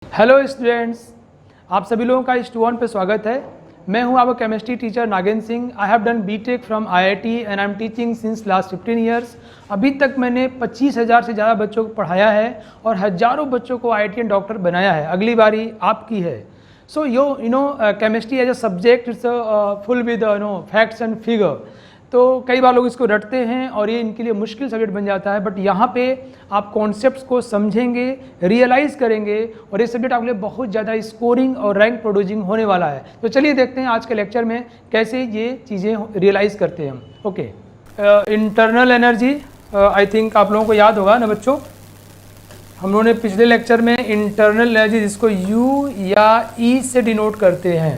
Hello students, आप सभी लोगों का इस टू पे स्वागत है। मैं हूं आपका chemistry teacher Nagendra Singh. I have done BTech from IIT and I am teaching since last 15 years. अभी तक मैंने 25,000 से ज़्यादा बच्चों को पढ़ाया है और हज़ारों बच्चों को आईआईटीएन डॉक्टर बनाया है। अगली बारी आपकी है। So you know chemistry as a subject it's full with facts and figure. तो कई बार लोग इसको रटते हैं और ये इनके लिए मुश्किल सब्जेक्ट बन जाता है, बट यहाँ पे आप कॉन्सेप्ट्स को समझेंगे, रियलाइज़ करेंगे और ये सब्जेक्ट आपके लिए बहुत ज़्यादा स्कोरिंग और रैंक प्रोड्यूसिंग होने वाला है। तो चलिए देखते हैं आज के लेक्चर में कैसे ये चीज़ें रियलाइज़ करते हैं हम। Okay, internal energy I think आप लोगों को याद होगा ना बच्चों। हम लोगों ने पिछले लेक्चर में इंटरनल एनर्जी जिसको यू या ई से डिनोट करते हैं,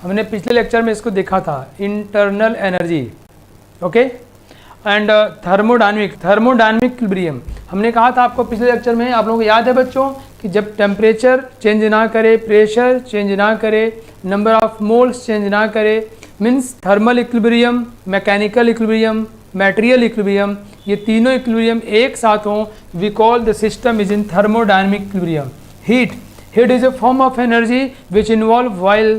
हमने पिछले लेक्चर में इसको देखा था, internal energy. Okay, and thermodynamic equilibrium हमने कहा था आपको पिछले लेक्चर में। आप लोगों को याद है बच्चों कि जब टेम्परेचर चेंज ना करे, प्रेशर चेंज ना करे, नंबर ऑफ मोल्स चेंज ना करे, means thermal equilibrium, mechanical equilibrium, material equilibrium, ये तीनों इक्विलिब्रियम एक साथ हों, we call the system is in thermodynamic equilibrium. Heat is a form of energy which involve while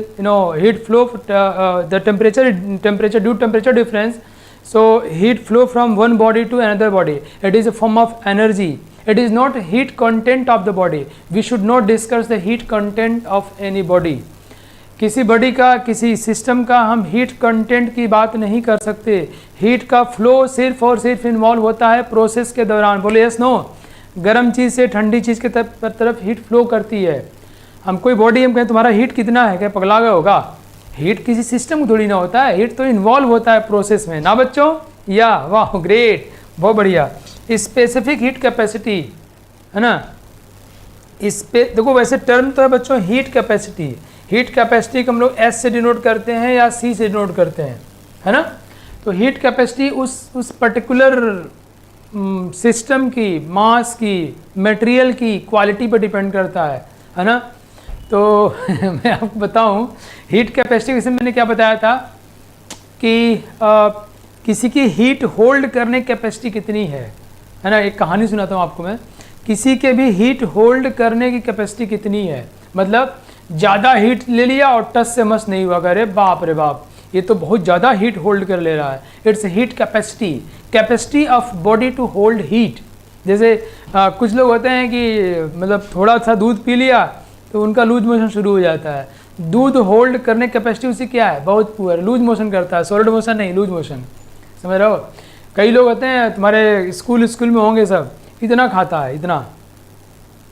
heat flow the temperature due to temperature difference. So heat flow from one body to another body. It is a form of energy. It is not heat content of the body. We should not discuss the heat content of any body. किसी body का, किसी system का हम heat content की बात नहीं कर सकते। हीट का फ्लो सिर्फ और सिर्फ इन्वॉल्व होता है प्रोसेस के दौरान। बोले यस नो। गर्म चीज़ से ठंडी चीज़ के तरफ हीट फ्लो करती है। हम कोई बॉडी हम कहें तुम्हारा हीट कितना है, क्या पगला गया होगा? हीट किसी सिस्टम को थोड़ी ना होता है, हीट तो इन्वॉल्व होता है प्रोसेस में ना बच्चों। या वाह, ग्रेट, बहुत बढ़िया। स्पेसिफिक हीट कैपेसिटी है ना, इस पे देखो। वैसे टर्म तो है बच्चों हीट कैपेसिटी। हीट कैपेसिटी को हम लोग एस से डिनोट करते हैं या सी से डिनोट करते हैं, है ना। तो हीट कैपेसिटी उस पर्टिकुलर सिस्टम की, मास की, मटेरियल की क्वालिटी पर डिपेंड करता है ना। तो मैं आपको बताऊं हीट कैपेसिटी विषय मैंने क्या बताया था कि किसी की हीट होल्ड करने की कैपेसिटी कितनी है ना। एक कहानी सुनाता हूँ आपको मैं। किसी के भी हीट होल्ड करने की कैपेसिटी कितनी है, मतलब ज़्यादा हीट ले लिया और टस से मस नहीं हुआ, अरे बाप रे बाप, ये तो बहुत ज़्यादा हीट होल्ड कर ले रहा है। It's heat capacity of body to hold heat. जैसे कुछ लोग होते हैं कि मतलब थोड़ा सा दूध पी लिया तो उनका लूज मोशन शुरू हो जाता है। दूध होल्ड करने कैपेसिटी उसकी क्या है, बहुत पुअर, लूज मोशन करता है, सॉलिड मोशन नहीं, लूज मोशन, समझ रहे हो। कई लोग होते हैं तुम्हारे स्कूल में होंगे सब, इतना खाता है इतना,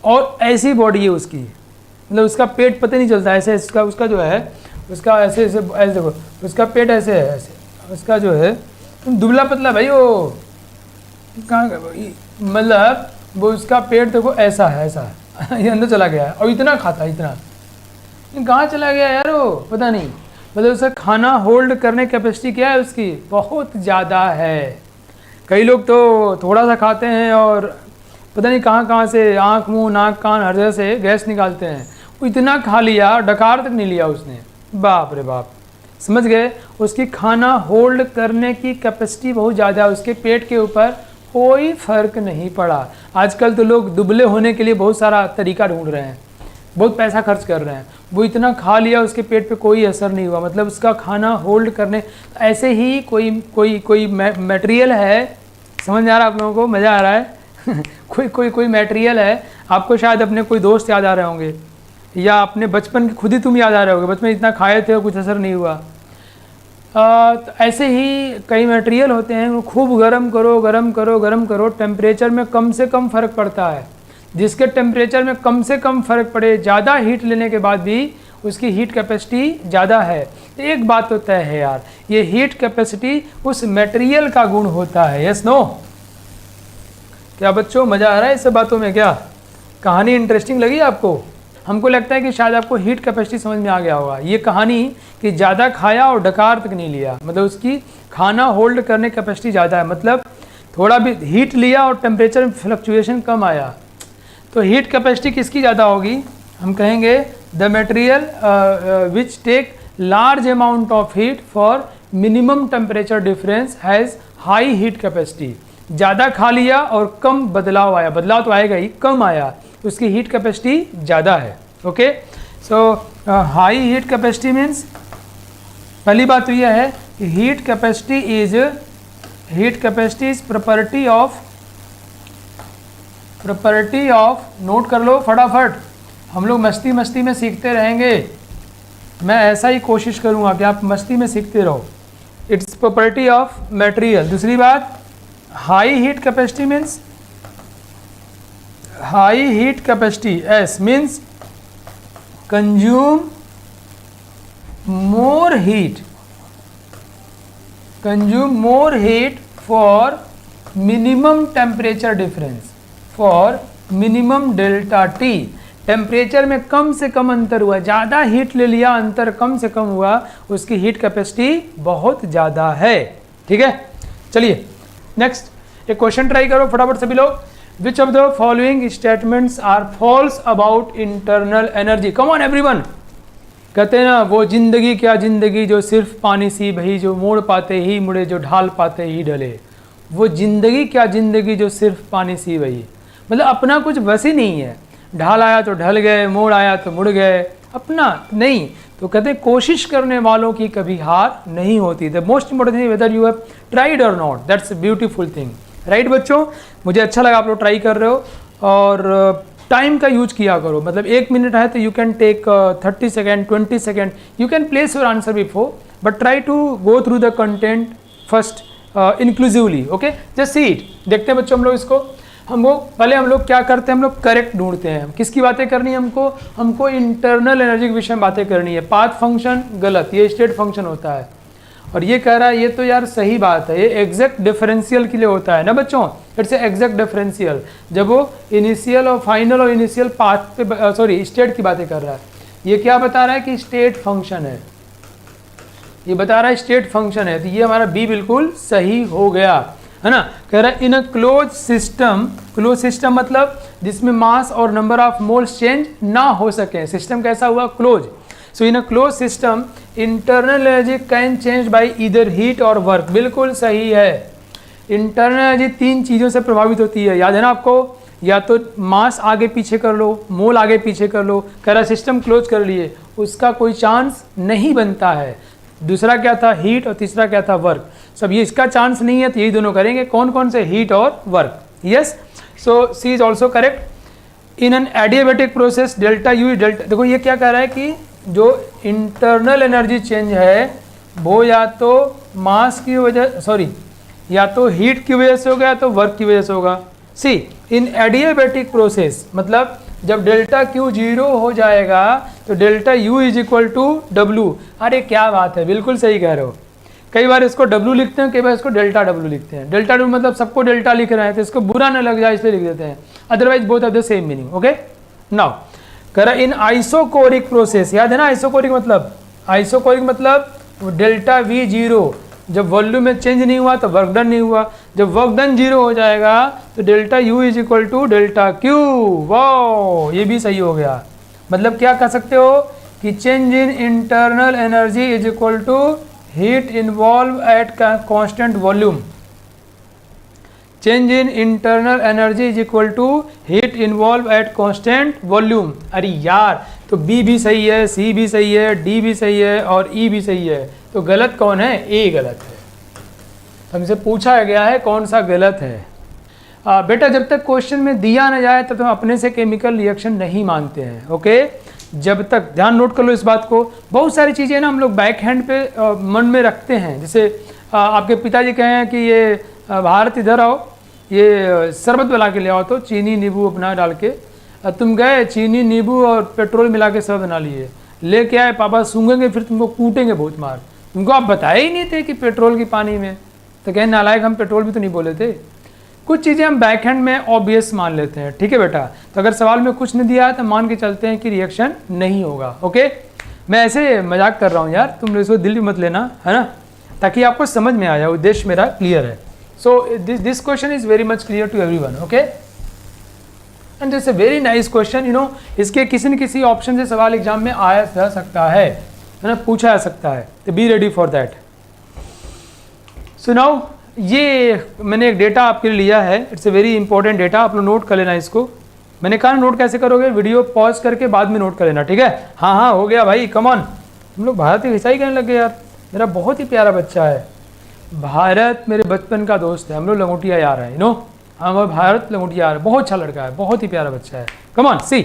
और ऐसी बॉडी है उसकी, मतलब उसका पेट पता नहीं चलता ऐसे, उसका जो है उसका ऐसे देखो, उसका पेट ऐसे है, ऐसे उसका जो है तुम दुबला पतला भाई, वो कहाँ, मतलब वो उसका पेट देखो ऐसा है, ऐसा है ये अंदर चला गया है और इतना खाता है, इतना कहाँ चला गया यार वो पता नहीं। मतलब उसका खाना होल्ड करने कैपेसिटी क्या है उसकी, बहुत ज़्यादा है। कई लोग तो थोड़ा सा खाते हैं और पता नहीं कहाँ से आँख, मुँह, नाक, कान हर जगह से गैस निकालते हैं। वो इतना खा लिया, डकार तक नहीं लिया उसने, बाप रे बाप, समझ गए। उसकी खाना होल्ड करने की कैपेसिटी बहुत ज़्यादा है, उसके पेट के ऊपर कोई फ़र्क नहीं पड़ा। आजकल तो लोग दुबले होने के लिए बहुत सारा तरीका ढूंढ रहे हैं, बहुत पैसा खर्च कर रहे हैं। वो इतना खा लिया, उसके पेट पे कोई असर नहीं हुआ, मतलब उसका खाना होल्ड करने। ऐसे ही कोई मटेरियल है, समझ आ रहा है आप लोगों को, मज़ा आ रहा है कोई मटेरियल है, आपको शायद अपने कोई दोस्त याद आ रहे होंगे या अपने बचपन के खुद ही तुम याद आ रहे होगे, बचपन में इतना खाए थे और कुछ असर नहीं हुआ। तो ऐसे ही कई मटेरियल होते हैं, वो खूब गरम करो, टेम्परेचर में कम से कम फ़र्क पड़ता है। जिसके टेम्परेचर में कम से कम फ़र्क पड़े, ज़्यादा हीट लेने के बाद भी उसकी हीट कैपेसिटी ज़्यादा है। तो एक बात तो तय है यार, ये हीट कैपेसिटी उस मटेरियल का गुण होता है। यस नो, क्या बच्चों मज़ा आ रहा है इस सब बातों में? क्या कहानी इंटरेस्टिंग लगी आपको? हमको लगता है कि शायद आपको हीट कैपेसिटी समझ में आ गया होगा। ये कहानी कि ज़्यादा खाया और डकार तक नहीं लिया, मतलब उसकी खाना होल्ड करने कैपेसिटी ज़्यादा है, मतलब थोड़ा भी हीट लिया और टेम्परेचर में फ्लक्चुएशन कम आया। तो हीट कैपेसिटी किसकी ज़्यादा होगी? हम कहेंगे the material which take large amount of heat for minimum temperature difference has high heat capacity. ज़्यादा खा लिया और कम बदलाव आया, बदलाव तो आएगा ही, कम आया, उसकी हीट कैपेसिटी ज़्यादा है। ओके, सो हाई हीट कैपेसिटी मीन्स पहली बात तो यह है कि heat capacity is property of, note कर लो फटाफट, हम लोग मस्ती मस्ती में सीखते रहेंगे, मैं ऐसा ही कोशिश करूँगा कि आप मस्ती में सीखते रहो। It's property of material. दूसरी बात, high heat capacity means, high heat capacity S means consume more heat for minimum temperature difference, for minimum delta T। Temperature में कम से कम अंतर हुआ, ज़्यादा हीट ले लिया, अंतर कम से कम हुआ, उसकी हीट कैपेसिटी बहुत ज़्यादा है। ठीक है, चलिए नेक्स्ट एक क्वेश्चन ट्राई करो फटाफट सभी लोग। Which of the following statements are false about internal energy? Come on everyone. कहते हैं ना, वो जिंदगी क्या जिंदगी जो सिर्फ पानी सी बही, जो मोड़ पाते ही मुड़े, जो ढाल पाते ही ढले। वो जिंदगी क्या जिंदगी जो सिर्फ पानी सी बही, मतलब अपना कुछ बस ही नहीं है, ढाल आया तो ढल गए, मोड़ आया तो मुड़ गए, अपना नहीं। तो कहते हैं कोशिश करने वालों की कभी हार नहीं होती। The most important thing whether you have tried और not, that's beautiful thing, right बच्चों? मुझे अच्छा लगा आप लोग ट्राई कर रहे हो, और टाइम का यूज किया करो, मतलब 1 मिनट है तो you can take 30 second 20 second, you can place your answer before, but try to go through the content first inclusively. Okay, just see it. देखते हैं बच्चों हम लोग इसको, पहले हम लोग क्या करते हैं, हम लोग करेक्ट ढूंढते हैं। किसकी बातें करनी है हमको इंटरनल एनर्जी के विषय में बातें करनी है। पाथ फंक्शन गलत, ये स्टेट फंक्शन होता है, और ये कह रहा है ये तो यार सही बात है, ये एग्जैक्ट डिफरेंशियल के लिए होता है ना बच्चों, इट्स एग्जैक्ट डिफरेंशियल। जब वो इनिशियल और फाइनल और इनिशियल पाथ पे सॉरी स्टेट की बातें कर रहा है, ये क्या बता रहा है कि स्टेट फंक्शन है, ये बता रहा है स्टेट फंक्शन है, तो ये हमारा बी बिल्कुल सही हो गया, है ना। कह रहा है इन अ क्लोज सिस्टम मतलब जिसमें मास और नंबर ऑफ मोल्स चेंज ना हो सके। सिस्टम कैसा हुआ? Close. So in a close system internal energy can change bye either heat और वर्क। बिल्कुल सही है, इंटरनल एनर्जी 3 चीज़ों से प्रभावित होती है, याद है ना आपको? या तो मास आगे पीछे कर लो, मोल आगे पीछे कर लो, कह रहा सिस्टम क्लोज कर लिए, उसका कोई चांस नहीं बनता है। दूसरा क्या था? हीट, और तीसरा क्या था? वर्क। सब ये इसका चांस नहीं है, तो यही दोनों करेंगे। कौन कौन से? हीट और work. Yes, so C is also correct. In an adiabatic process delta U delta, देखो ये क्या कह रहा है कि जो इंटरनल एनर्जी चेंज है वो या तो मास की वजह सॉरी या तो हीट की वजह से होगा या तो वर्क की वजह से होगा। सी इन एडियाबेटिक प्रोसेस मतलब जब डेल्टा क्यू 0 हो जाएगा तो delta U is equal to W. अरे क्या बात है, बिल्कुल सही कह रहे हो। कई बार इसको डब्लू लिखते हैं, कई बार इसको डेल्टा डब्लू लिखते हैं। डेल्टा डब्लू मतलब सबको डेल्टा लिख रहे हैं तो इसको बुरा न लग जाए इसलिए लिख देते हैं, otherwise both are the same meaning. Okay, now कह रहा इन आइसोकोरिक प्रोसेस, याद है ना आइसोकोरिक मतलब डेल्टा वी 0, जब वॉल्यूम में चेंज नहीं हुआ तो वर्क डन नहीं हुआ, जब वर्क डन 0 हो जाएगा तो delta U is equal to delta Q. वाह, ये भी सही हो गया। मतलब क्या कह सकते हो कि change in internal energy is equal to heat involve at constant volume. Change in internal energy is equal to heat involve at constant volume. अरे यार, तो बी भी सही है, सी भी सही है, डी भी सही है और ई भी सही है, तो गलत कौन है? ए गलत है। हमसे पूछा गया है कौन सा गलत है। बेटा जब तक क्वेश्चन में दिया ना जाए तब तो हम अपने से केमिकल रिएक्शन नहीं मानते हैं। ओके, जब तक, ध्यान नोट कर लो इस बात को। बहुत सारी चीज़ें ना हम लोग बैक हैंड पे मन में रखते हैं। जैसे आपके पिताजी कहें कि ये भारत इधर आओ, ये शरबत बना के ले आओ, तो चीनी नींबू अपना डाल के तुम गए, चीनी नींबू और पेट्रोल मिला के शरबत बना लिए, लेके आए, पापा सूंघेंगे फिर तुमको कूटेंगे बहुत मार। तुमको आप बताए ही नहीं थे कि पेट्रोल की पानी में, तो कहें नालायक हम पेट्रोल भी तो नहीं बोले थे। कुछ चीज़ें हम बैक हैंड में ऑब्वियस मान लेते हैं, ठीक है बेटा। तो अगर सवाल में कुछ नहीं दिया है तो मान के चलते हैं कि रिएक्शन नहीं होगा। ओके, मैं ऐसे मजाक कर रहा हूँ यार, तुम इसको दिल भी मत लेना, है ना, ताकि आपको समझ में आ जाए। उद्देश्य मेरा क्लियर है। So this question is very much clear to everyone. Okay, and this a very nice question, you know. इसके किसी न किसी ऑप्शन से सवाल एग्जाम में आया जा सकता है ना, पूछा जा सकता है, तो be ready for that. So now ये मैंने एक डेटा आपके लिए लिया है, it's a very important data, आप लोग नोट कर लेना इसको। मैंने कहा नोट कैसे करोगे, वीडियो पॉज करके बाद में नोट कर लेना, ठीक है। हाँ हाँ हो गया भाई, कम ऑन। हम लोग भारत की खिंचाई करने लगे यार। मेरा बहुत ही प्यारा बच्चा है भारत, मेरे बचपन का दोस्त है, हम लोग लंगोटिया यार है, हम भारत लंगोटिया यार, बहुत अच्छा लड़का है, बहुत ही प्यारा बच्चा है। Come on C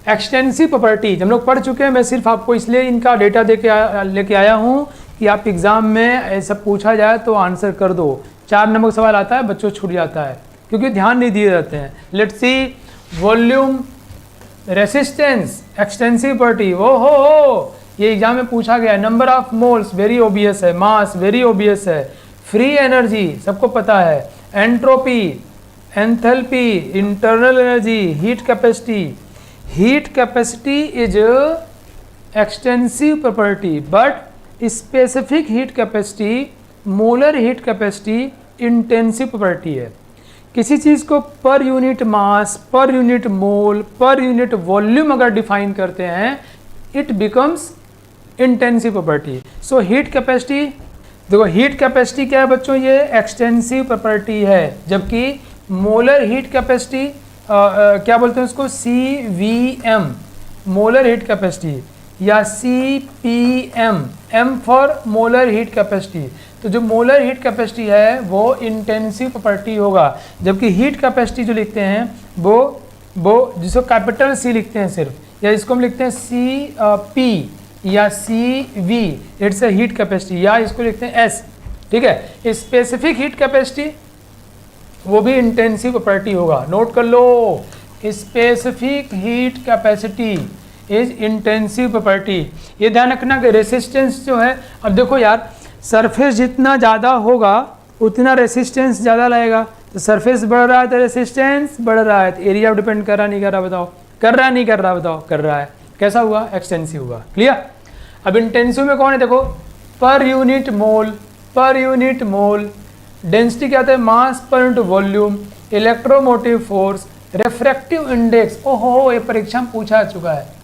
extensive properties हम लोग पढ़ चुके हैं। मैं सिर्फ आपको इसलिए इनका डेटा लेके आया हूँ कि आप एग्जाम में ऐसा पूछा जाए तो आंसर कर दो। 4 नंबर सवाल आता है, बच्चों छूट जाता है क्योंकि ध्यान नहीं दिए जाते हैं। Let's see volume, resistance, extensive property, वो हो ये एग्जाम में पूछा गया है। Number of moles very obvious है, मास वेरी ओबियस है, फ्री एनर्जी सबको पता है, entropy, enthalpy, internal energy, heat capacity. Heat capacity is extensive property but specific heat capacity, molar heat capacity intensive property है। किसी चीज़ को per unit mass, per unit मोल, पर unit volume अगर define करते हैं it becomes intensive property. So heat capacity, देखो heat capacity क्या है बच्चों, ये एक्सटेंसिव प्रॉपर्टी है, जबकि मोलर हीट कैपेसिटी क्या बोलते हैं उसको, CVM मोलर हीट कैपेसिटी या CPM, M for molar heat capacity. तो जो मोलर हीट कैपेसिटी है वो इंटेंसिव प्रॉपर्टी होगा, जबकि हीट कैपेसिटी जो लिखते हैं वो जिसको कैपिटल C लिखते हैं सिर्फ, या इसको हम लिखते हैं CP या CV, it's a heat capacity, या इसको लिखते हैं S, ठीक है। स्पेसिफिक हीट कैपेसिटी वो भी इंटेंसिव प्रॉपर्टी होगा, नोट कर लो। Specific heat capacity is intensive property. ये ध्यान रखना कि रेसिस्टेंस जो है, अब देखो यार सरफेस जितना ज़्यादा होगा उतना रेसिस्टेंस ज़्यादा लाएगा, तो सरफेस बढ़ रहा है तो रेसिस्टेंस बढ़ रहा है, तो एरिया डिपेंड कर रहा नहीं कर रहा, बताओ कर रहा नहीं कर रहा, बताओ कर रहा है, कैसा हुआ, एक्सटेंसिव हुआ, क्लियर। अब इंटेंसिव में कौन है, देखो पर यूनिट मोल, पर यूनिट मोल, डेंसिटी क्या होता है, mass per unit volume, electromotive force, refractive index, ओहो ये परीक्षा में पूछा चुका है।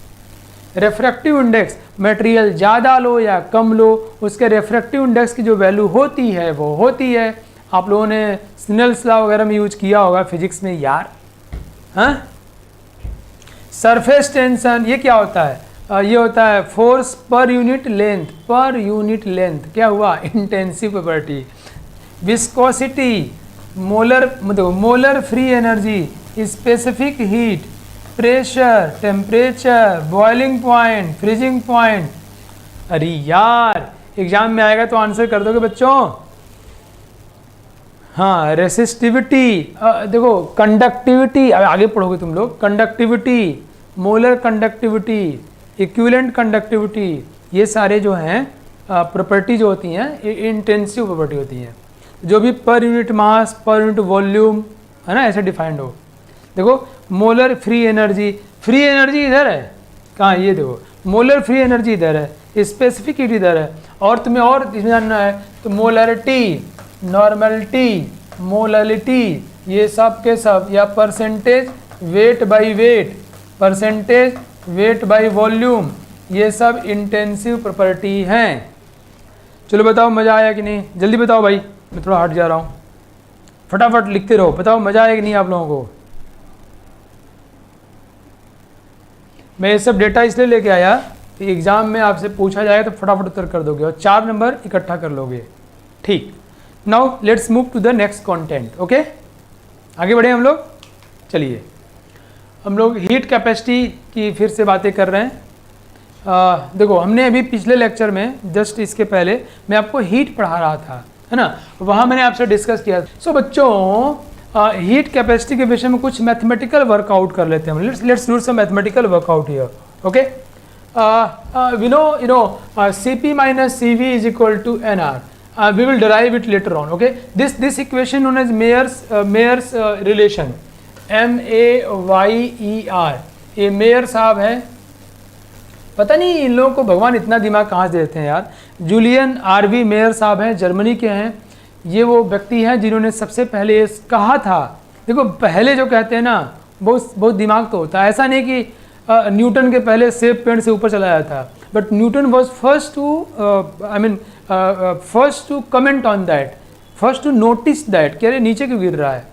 रेफ्रैक्टिव इंडेक्स, मटेरियल ज़्यादा लो या कम लो उसके रेफ्रैक्टिव इंडेक्स की जो वैल्यू होती है वो होती है। आप लोगों ने स्नेल्स लॉ वगैरह में यूज किया होगा फिजिक्स में यार, हाँ। सरफेस टेंशन ये क्या होता है, ये होता है force per unit length, per unit length, क्या हुआ, intensive property. Viscosity, molar free energy, specific heat, pressure, temperature, boiling point, freezing point. अरे यार एग्जाम में आएगा तो आंसर कर दोगे बच्चों। हाँ रेसिस्टिविटी, देखो कंडक्टिविटी, आगे पढ़ोगे तुम लोग, conductivity, molar conductivity, equivalent conductivity, ये सारे जो हैं प्रॉपर्टी जो होती हैं ये इंटेंसिव प्रॉपर्टी होती हैं, जो भी per unit mass, per unit volume है ना ऐसे डिफाइंड हो। देखो molar free energy, free energy इधर है, कहाँ, ये देखो मोलर फ्री एनर्जी इधर है, स्पेसिफिक हीट इधर है, और तुम्हें और इसमें जानना है तो मोलरिटी, नॉर्मलिटी, मोललिटी, ये सब के सब, या percentage weight by weight, percentage weight by volume, ये सब इंटेंसिव प्रॉपर्टी हैं। चलो बताओ मज़ा आया कि नहीं, जल्दी बताओ भाई, मैं थोड़ा हट जा रहा हूँ, फटाफट लिखते रहो, बताओ मज़ा आया कि नहीं आप लोगों को। मैं ये सब डेटा इसलिए लेके आया कि एग्जाम में आपसे पूछा जाएगा तो फटाफट उत्तर कर दोगे और 4 नंबर इकट्ठा कर लोगे, ठीक। Now let's move to the next content, okay आगे बढ़े हम लोग। चलिए हम लोग हीट कैपेसिटी की फिर से बातें कर रहे हैं। देखो हमने अभी पिछले लेक्चर में जस्ट इसके पहले मैं आपको हीट पढ़ा रहा था, है ना, वहाँ मैंने आपसे डिस्कस किया। सो बच्चों हीट कैपेसिटी के विषय में कुछ मैथमेटिकल वर्कआउट कर लेते हैं। Let's do some mathematical workout here, okay. We know Cp minus Cv is equal to Nr. We will derive it later on, okay. This equation known as Mayer's relation, MAYER, ये mayor साहब है, पता नहीं इन लोगों को भगवान इतना दिमाग कहाँ से देते हैं यार। जूलियन RV मेयर साहब हैं, जर्मनी के हैं। ये वो व्यक्ति हैं जिन्होंने सबसे पहले ये कहा था। देखो पहले जो कहते हैं ना बहुत दिमाग तो होता है, ऐसा नहीं कि न्यूटन के पहले सेब पेड़ से ऊपर चला जाता था, but Newton was first to comment on that, first to notice that कि अरे नीचे क्यों गिर रहा है।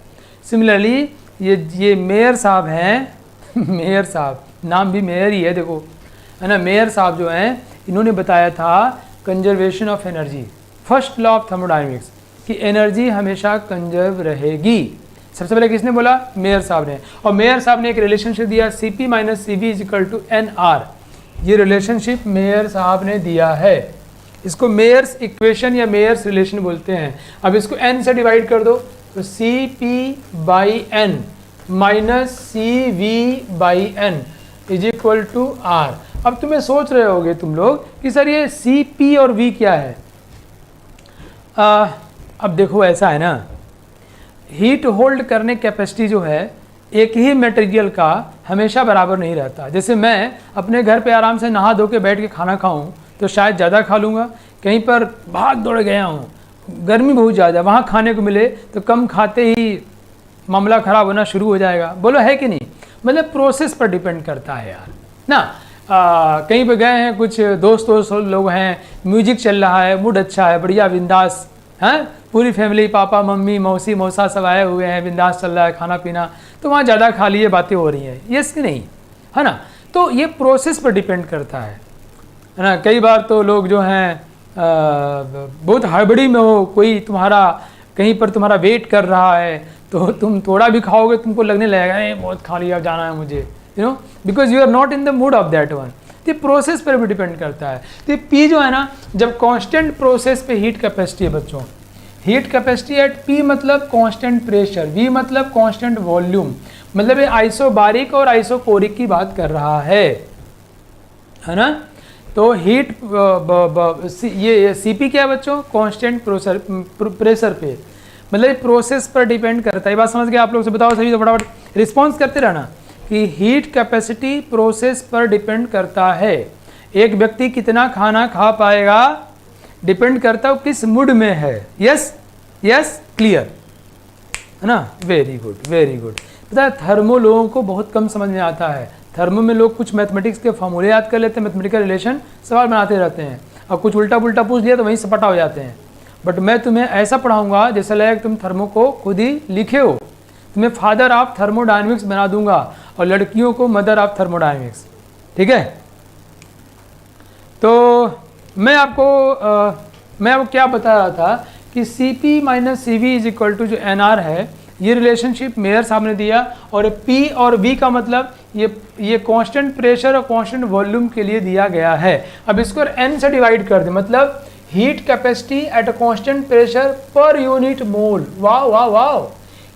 सिमिलरली ये मेयर साहब हैं मेयर साहब, नाम भी मेयर ही है देखो, है ना। मेयर साहब जो हैं इन्होंने बताया था conservation of energy, first law of thermodynamics, कि एनर्जी हमेशा कंजर्व रहेगी। सबसे पहले किसने बोला? मेयर साहब ने। और मेयर साहब ने एक रिलेशनशिप दिया Cp minus Cv is equal to NR, ये रिलेशनशिप मेयर साहब ने दिया है। इसको मेयर्स इक्वेशन या मेयर्स रिलेशन बोलते हैं। अब इसको n से डिवाइड कर दो तो Cp/n minus Cv/n is equal to R। अब तुम्हें सोच रहे होगे तुम लोग कि सर ये Cp और V क्या है? अब देखो ऐसा है ना, हीट होल्ड करने कैपेसिटी जो है एक ही मटेरियल का हमेशा बराबर नहीं रहता। जैसे मैं अपने घर पे आराम से नहा धो के बैठ के खाना खाऊं तो शायद ज़्यादा खा लूँगा, कहीं पर भाग दौड़ गया हूँ, गर्मी बहुत ज़्यादा, वहाँ खाने को मिले तो कम खाते ही मामला ख़राब होना शुरू हो जाएगा। बोलो है कि नहीं? मतलब प्रोसेस पर डिपेंड करता है यार ना। कहीं पे गए हैं, कुछ दोस्त लोग हैं, म्यूजिक चल रहा है, मूड अच्छा है, बढ़िया बिंदास, हैं, पूरी फैमिली, पापा मम्मी मौसी मौसा सब आए हुए हैं, बिंदास चल रहा है खाना पीना, तो वहाँ ज़्यादा खा लिए बातें हो रही हैं, यस कि नहीं, है ना। तो ये प्रोसेस पर डिपेंड करता है ना। कई बार तो लोग जो हैं बहुत हड़बड़ी में हो, कोई तुम्हारा कहीं पर तुम्हारा वेट कर रहा है तो तुम थोड़ा भी खाओगे तुमको लगने लगेगा बहुत खा लिया, अब जाना है मुझे, you know, because you are not in the mood of that one. तो प्रोसेस पर भी डिपेंड करता है। तो पी जो है ना, जब कांस्टेंट प्रोसेस पे हीट कैपेसिटी है बच्चों, हीट कैपेसिटी एट पी मतलब कांस्टेंट प्रेशर, वी मतलब कांस्टेंट वॉल्यूम, मतलब ये आइसोबारिक और आइसोकोरिक की बात कर रहा है ना। तो हीट ये Cp क्या है बच्चों? कांस्टेंट प्रेशर पे, मतलब प्रोसेस पर डिपेंड करता है। ये बात समझ गए आप लोग? से बताओ सभी, तो फटाफट रिस्पॉन्स करते रहना कि हीट कैपेसिटी प्रोसेस पर डिपेंड करता है। एक व्यक्ति कितना खाना खा पाएगा डिपेंड करता है किस मूड में है। यस यस, क्लियर है ना, वेरी गुड वेरी गुड। पता है थर्मो लोगों को बहुत कम समझ में आता है। थर्मो में लोग कुछ मैथमेटिक्स के फॉर्मूले याद कर लेते हैं, मैथमेटिकल रिलेशन सवाल बनाते रहते हैं, और कुछ उल्टा पुल्टा पूछ लिया तो वहीं सपटा हो जाते हैं। बट मैं तुम्हें ऐसा पढ़ाऊंगा जैसा लगेगा कि तुम थर्मो को खुद ही लिखे हो। तुम्हें फादर ऑफ थर्मोडायनेमिक्स बना दूंगा और लड़कियों को मदर ऑफ थर्मोडायनेमिक्स, ठीक है। तो मैं आपको क्या बता रहा था कि Cp minus Cv is equal to जो NR है, ये रिलेशनशिप मेयर साहब ने दिया, और P और V का मतलब ये कांस्टेंट प्रेशर और कांस्टेंट वॉल्यूम के लिए दिया गया है। अब इसको n से डिवाइड कर दे, मतलब heat capacity at a constant pressure पर यूनिट मोल। वाह वाह वाह,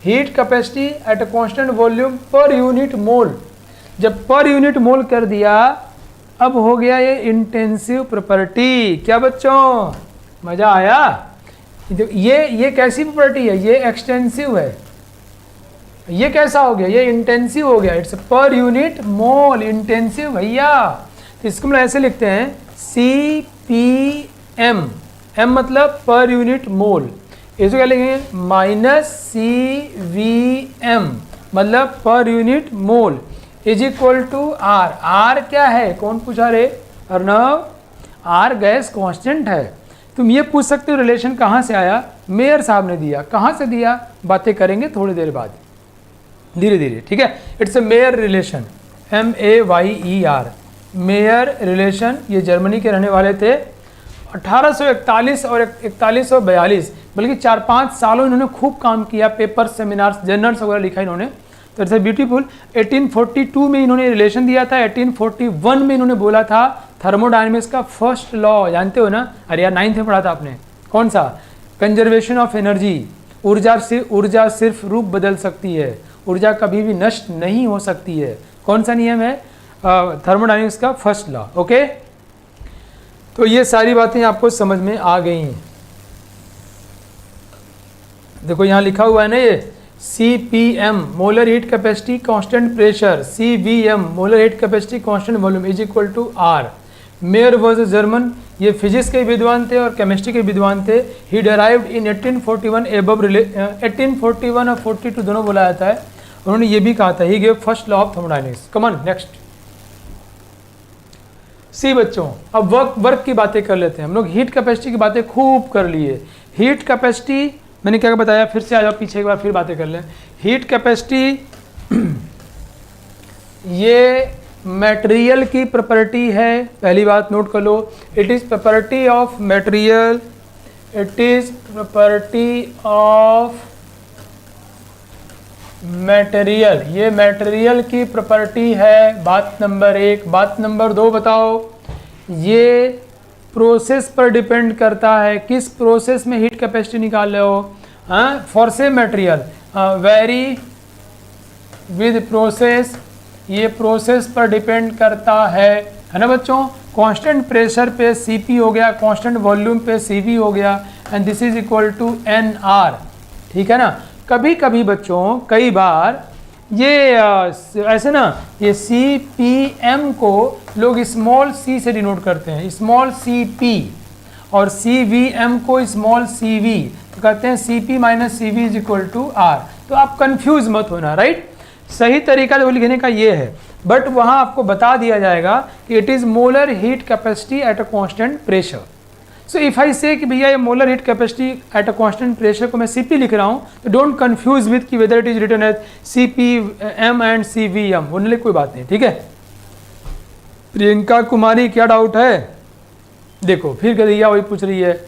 heat capacity at a constant volume पर यूनिट मोल। जब पर यूनिट मोल कर दिया, अब हो गया ये इंटेंसिव प्रॉपर्टी। क्या बच्चों, मजा आया? ये कैसी प्रॉपर्टी है? ये एक्सटेंसिव है। ये कैसा हो गया? ये इंटेंसिव हो गया। इट्स पर यूनिट मोल, इंटेंसिव भैया। तो इसको हम ऐसे लिखते हैं CPM, M मतलब पर यूनिट मोल, इसको क्या लिखेंगे? माइनस CVM मतलब per unit mole is equal to R। R क्या है? कौन पूछा रे अर्नव? R गैस कांस्टेंट है। तुम ये पूछ सकते हो रिलेशन कहाँ से आया? मेयर साहब ने दिया। कहाँ से दिया? बातें करेंगे थोड़ी देर बाद, धीरे धीरे, ठीक है। It's a mayor relation, MAYER, mayor relation. ये जर्मनी के रहने वाले थे। 1841 और 4142, बल्कि 4-5 सालों इन्होंने खूब काम किया, पेपर, सेमिनार्स, जर्नल्स वगैरह लिखा इन्होंने। तो इट्स ब्यूटीफुल। 1842 में इन्होंने रिलेशन दिया था। 1841 में इन्होंने बोला था थर्मोडायनेमिक्स का फर्स्ट लॉ, जानते हो ना? अरे यार 9th में पढ़ा था आपने। कौन सा? Conservation of energy. ऊर्जा सिर्फ रूप बदल सकती है, ऊर्जा कभी भी नष्ट नहीं हो सकती है। कौन सा नियम है? थर्मोडायनेमिक्स का फर्स्ट लॉ। ओके, तो ये सारी बातें आपको समझ में आ गई हैं। देखो यहाँ लिखा हुआ है ना, ये CPM molar heat capacity constant pressure, CVM molar heat capacity constant volume is equal to R। Mayer was a German, ये फिजिक्स के विद्वान थे और केमिस्ट्री के विद्वान थे। ही डराइव्ड इन 1841 एबव 1841 और 42 दोनों बोला जाता है। उन्होंने ये भी कहा था, he give first law of thermodynamics. Come on next. See बच्चों, अब वर्क की बातें कर लेते हैं हम लोग। हीट कैपेसिटी की बातें खूब कर लिए। हीट कैपेसिटी मैंने क्या बताया, फिर से आ जाओ पीछे एक बार, फिर बातें कर लें। हीट कैपेसिटी ये मटेरियल की प्रॉपर्टी है, पहली बात नोट कर लो। It is property of material, it is property of material, ये मटेरियल की प्रॉपर्टी है, बात नंबर 1। बात नंबर 2 बताओ, ये प्रोसेस पर डिपेंड करता है, किस प्रोसेस में हीट कैपेसिटी निकाल रहे हो। हाँ, for same material very with process, ये प्रोसेस पर डिपेंड करता है ना बच्चों। कांस्टेंट प्रेशर पे Cp हो गया, कांस्टेंट वॉल्यूम पे Cv हो गया, and this is equal to Nr, ठीक है ना। कभी कभी बच्चों, कई बार ये ऐसे ना, ये Cpm को लोग स्मॉल c से डिनोट करते हैं, स्मॉल Cp, और Cvm को स्मॉल Cv, तो कहते हैं Cp minus Cv is equal to R। तो आप कंफ्यूज मत होना, राइट। सही तरीका जो लिखने का ये है, बट वहाँ आपको बता दिया जाएगा कि it is molar heat capacity at a constant pressure. So if I say कि भैया ये molar heat capacity at a constant pressure को मैं Cp लिख रहा हूँ, तो डोंट कंफ्यूज विद कि whether it is written as Cpm and Cvm, बोलने कोई बात नहीं, ठीक है। प्रियंका कुमारी, क्या डाउट है? देखो फिर गैया वही पूछ रही है।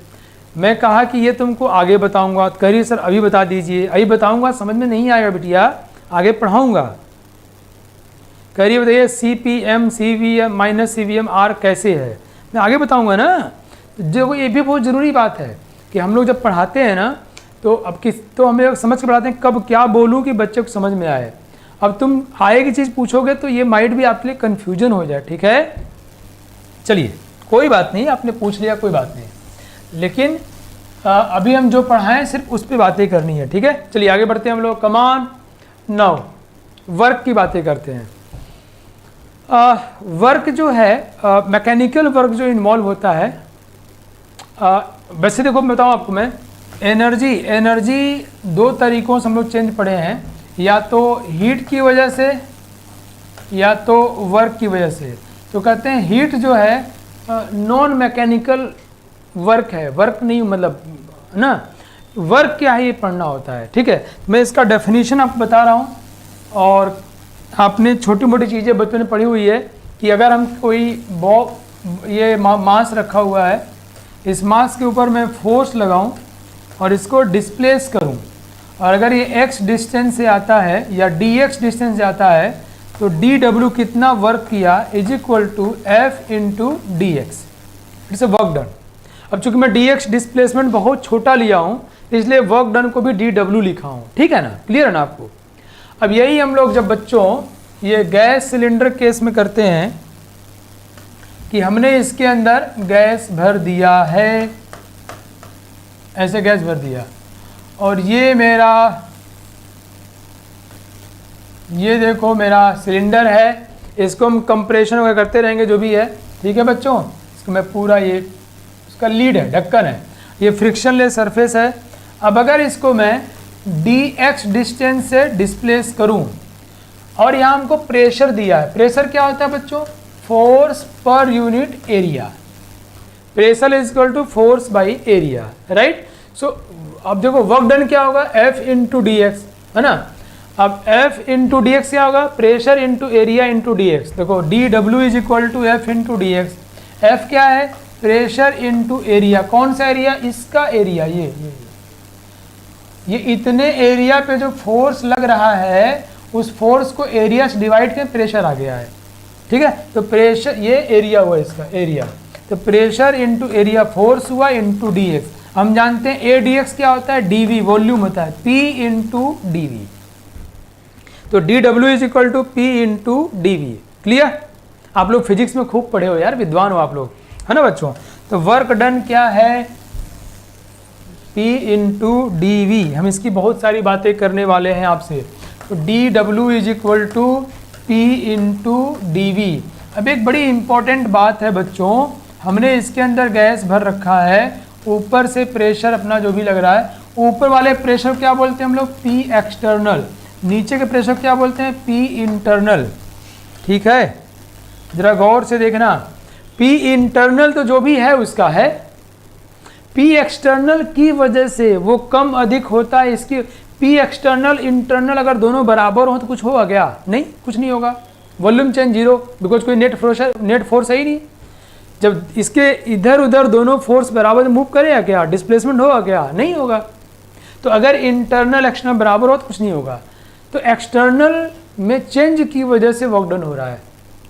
मैं कहा कि ये तुमको आगे बताऊंगा, तो कह रही सर अभी बता दीजिए। अभी बताऊंगा, समझ में नहीं आएगा बिटिया, आगे पढ़ाऊंगा। कह रही बताइए Cpm Cvm minus Cvm R कैसे है, मैं आगे बताऊंगा ना। जो ये भी बहुत ज़रूरी बात है कि हम लोग जब पढ़ाते हैं ना, तो अब तो हम लोग समझ के पढ़ाते हैं कब क्या बोलूँ कि बच्चे को समझ में आए। अब तुम आए की चीज़ पूछोगे तो ये माइट भी आपके लिए कन्फ्यूजन हो जाए, ठीक है। चलिए कोई बात नहीं, आपने पूछ लिया, कोई बात नहीं, लेकिन अभी हम जो पढ़ाएं सिर्फ उस पर बातें करनी है, ठीक है। चलिए आगे बढ़ते हैं हम लोग। कमान नाउ वर्क की बातें करते हैं। वर्क जो है, मैकेनिकल वर्क जो इन्वॉल्व होता है, वैसे देखो मैं बताऊँ आपको, मैं एनर्जी 2 तरीक़ों से हम लोग चेंज पढ़े हैं, या तो हीट की वजह से या तो वर्क की वजह से। तो कहते हैं हीट जो है नॉन मैकेनिकल वर्क है, वर्क नहीं, मतलब ना, वर्क क्या है ये पढ़ना होता है, ठीक है। मैं इसका डेफिनेशन आपको बता रहा हूँ, और आपने छोटी मोटी चीज़ें बच्चों ने पढ़ी हुई है कि अगर हम कोई ये मास रखा हुआ है, इस मास के ऊपर मैं फोर्स लगाऊं और इसको डिस्प्लेस करूं, और अगर ये x डिस्टेंस से आता है या dx डिस्टेंस से आता है, तो dw कितना वर्क किया is equal to f into d x, it's a work done. अब चूंकि मैं dx डिस्प्लेसमेंट बहुत छोटा लिया हूँ, इसलिए वर्क डन को भी dw लिखा हूँ, ठीक है ना, क्लियर है ना आपको। अब यही हम लोग जब बच्चों ये गैस सिलेंडर केस में करते हैं कि हमने इसके अंदर गैस भर दिया है, ऐसे गैस भर दिया, और ये मेरा, ये देखो मेरा सिलेंडर है, इसको हम कंप्रेशन वगैरह करते रहेंगे जो भी है, ठीक है बच्चों। इसको मैं पूरा, ये उसका लीड है, ढक्कन है, ये फ्रिक्शनलेस सरफेस है। अब अगर इसको मैं dx डिस्टेंस से डिस्प्लेस करूं, और यहाँ हमको प्रेशर दिया है, प्रेशर क्या होता है बच्चों, force per unit area, pressure is equal to force by area, right. So अब देखो वर्क डन क्या होगा, F इंटू डी एक्स, है ना। अब F इंटू डी एक्स क्या होगा, pressure into area into d x. देखो dw is equal to F into d x. F क्या है, प्रेशर इंटू एरिया, कौन सा एरिया, इसका एरिया, ये इतने एरिया पे जो फोर्स लग रहा है, उस फोर्स को एरिया से डिवाइड करके प्रेशर आ गया है, ठीक है। तो प्रेशर, ये एरिया हुआ इसका एरिया, तो प्रेशर इंटू एरिया फोर्स हुआ इंटू डी एक्स। हम जानते हैं ए डी एक्स क्या होता है, dv वॉल्यूम होता है, P इंटू डी वी। तो dw is equal to P into d v, clear. आप लोग फिजिक्स में खूब पढ़े हो यार, विद्वान हो आप लोग, है ना बच्चों। तो वर्क डन क्या है, P इंटू डी वी। हम इसकी बहुत सारी बातें करने वाले हैं आपसे। तो dw is equal to P into d v. अब एक बड़ी इंपॉर्टेंट बात है बच्चों, हमने इसके अंदर गैस भर रखा है, ऊपर से प्रेशर अपना जो भी लग रहा है, ऊपर वाले प्रेशर क्या बोलते हैं हम लोग, P एक्सटर्नल, नीचे के प्रेशर क्या बोलते हैं, P इंटरनल, ठीक है। जरा गौर से देखना, P इंटरनल तो जो भी है उसका है, P एक्सटर्नल की वजह से वो कम अधिक होता है। इसकी P एक्सटर्नल इंटरनल अगर दोनों बराबर हो तो कुछ होगा क्या, नहीं, कुछ नहीं होगा। वॉल्यूम चेंज जीरो, बिकॉज कोई नेट फोर्स है ही नहीं। जब इसके इधर उधर दोनों फोर्स बराबर मूव करेगा क्या, डिस्प्लेसमेंट होगा क्या, नहीं होगा। तो अगर इंटरनल एक्सटर्नल बराबर हो तो कुछ नहीं होगा। तो एक्सटर्नल में चेंज की वजह से वर्क डन हो रहा है,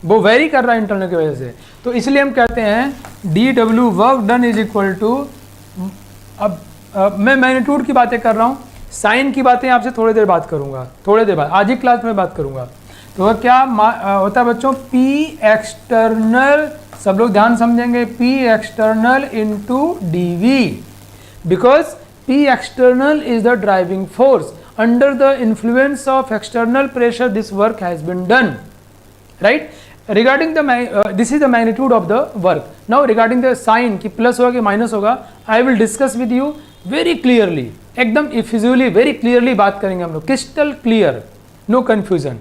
वो वेरी कर रहा है इंटरनल की वजह से। तो इसलिए हम कहते हैं d W work done is equal to, अब मैं मैग्नीट्यूड की बातें कर रहा हूँ, साइन की बातें आपसे थोड़ी देर बात करूँगा, थोड़ी देर बाद, आज ही क्लास में बात करूँगा। तो वह क्या होता है बच्चों, पी एक्सटर्नल, सब लोग ध्यान समझेंगे, P external into d v, because P external is the driving force, under the influence of external pressure this work has been done, right? Regarding the this is the magnitude of the work. Now regarding the sign कि plus होगा कि minus होगा, I will discuss with you very clearly, एकदम इफिजिबली very clearly बात करेंगे हम लोग, crystal clear, no confusion.